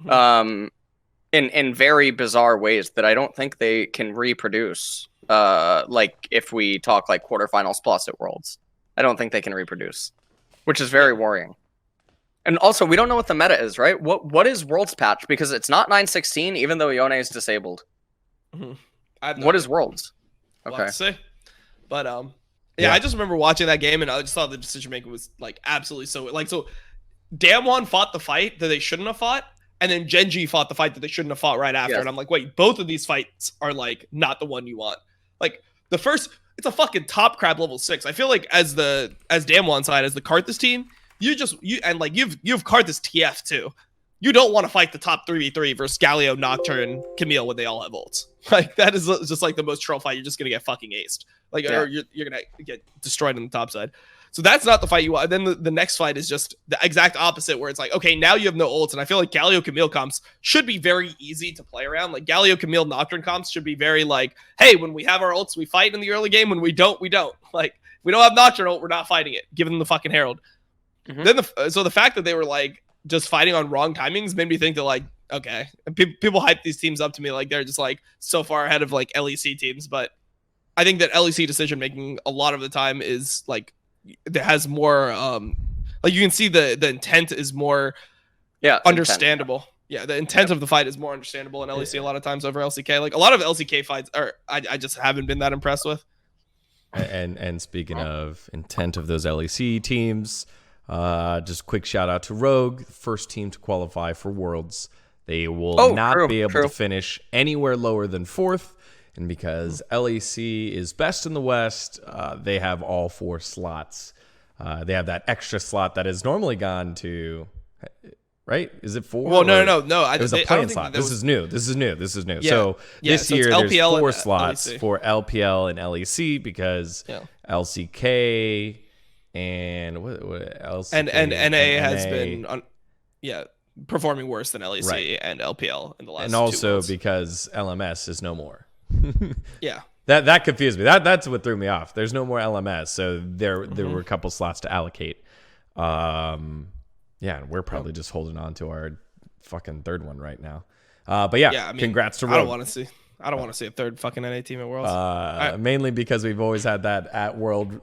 in very bizarre ways that I don't think they can reproduce. Like if we talk like quarterfinals plus at Worlds, I don't think they can reproduce, which is very worrying. And also, we don't know what the meta is, right? What is Worlds patch? Because it's not 9.16, even though Yone is disabled. What is Worlds? Okay. But I just remember watching that game, and I just thought the decision making was like absolutely so Damwon fought the fight that they shouldn't have fought, and then Gen G fought the fight that they shouldn't have fought right after. And I'm like, wait, both of these fights are like not the one you want. Like the first, it's a fucking top crab level 6. I feel like as Damwon side, as the Karthus team. You've Karthus TF too. You don't want to fight the top 3v3 versus Galio, Nocturne, Camille when they all have ults. Like that is just like the most troll fight. You're just gonna get fucking aced. Like or you're gonna get destroyed on the top side. So that's not the fight you want. And then the next fight is just the exact opposite, where it's like, okay, now you have no ults, and I feel like Galio Camille comps should be very easy to play around. Like Galio Camille Nocturne comps should be very like, hey, when we have our ults, we fight in the early game. When we don't, we don't. Like we don't have Nocturne ult, we're not fighting it. Give them the fucking Herald. Then so the fact that they were like just fighting on wrong timings made me think that like, okay, people hype these teams up to me like they're just like so far ahead of like LEC teams, but I think that LEC decision making a lot of the time is like that has more like you can see the intent is more understandable. The intent of the fight is more understandable in LEC a lot of times over LCK. Like a lot of LCK fights are I just haven't been that impressed with. And speaking of intent of those LEC teams, just quick shout out to Rogue, first team to qualify for Worlds. They will not be able to finish anywhere lower than 4th. And because LEC is best in the West, they have all 4 slots. They have that extra slot that is normally gone to, right? Is it 4? Well, no. It was a playing slot. This is new. Yeah. So this year there's 4 slots for LPL and LEC because LCK and what else? And NA has been performing worse than LEC and LPL in the last 2 months. And also because LMS is no more. Yeah. That confused me. That's what threw me off. There's no more LMS, so there were a couple slots to allocate. And we're probably just holding on to our fucking 3rd one right now. But I mean, congrats to Rogue. I don't want to see a 3rd fucking NA team at Worlds. Mainly because we've always had that at Rogue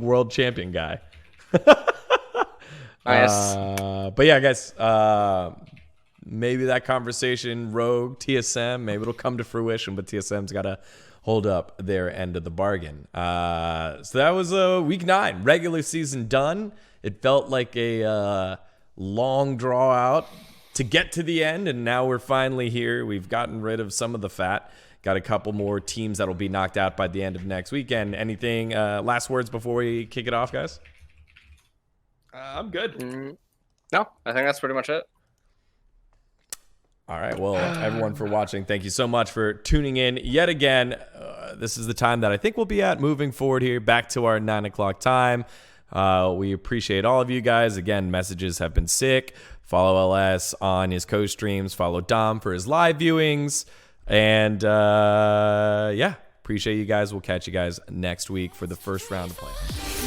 World Champion guy. Nice. But yeah, guys, maybe that conversation, Rogue, TSM, maybe it'll come to fruition, but TSM's got to hold up their end of the bargain. So that was week 9, regular season done. It felt like a long draw out to get to the end, and now we're finally here. We've gotten rid of some of the fat. Got a couple more teams that'll be knocked out by the end of next weekend. Anything, last words before we kick it off, guys? I'm good. No, I think that's pretty much it. All right. Well, everyone for watching, thank you so much for tuning in yet again. This is the time that I think we'll be at moving forward here, back to our 9 o'clock time. We appreciate all of you guys. Again, messages have been sick. Follow LS on his co-streams. Follow Dom for his live viewings. And appreciate you guys. We'll catch you guys next week for the first round of play.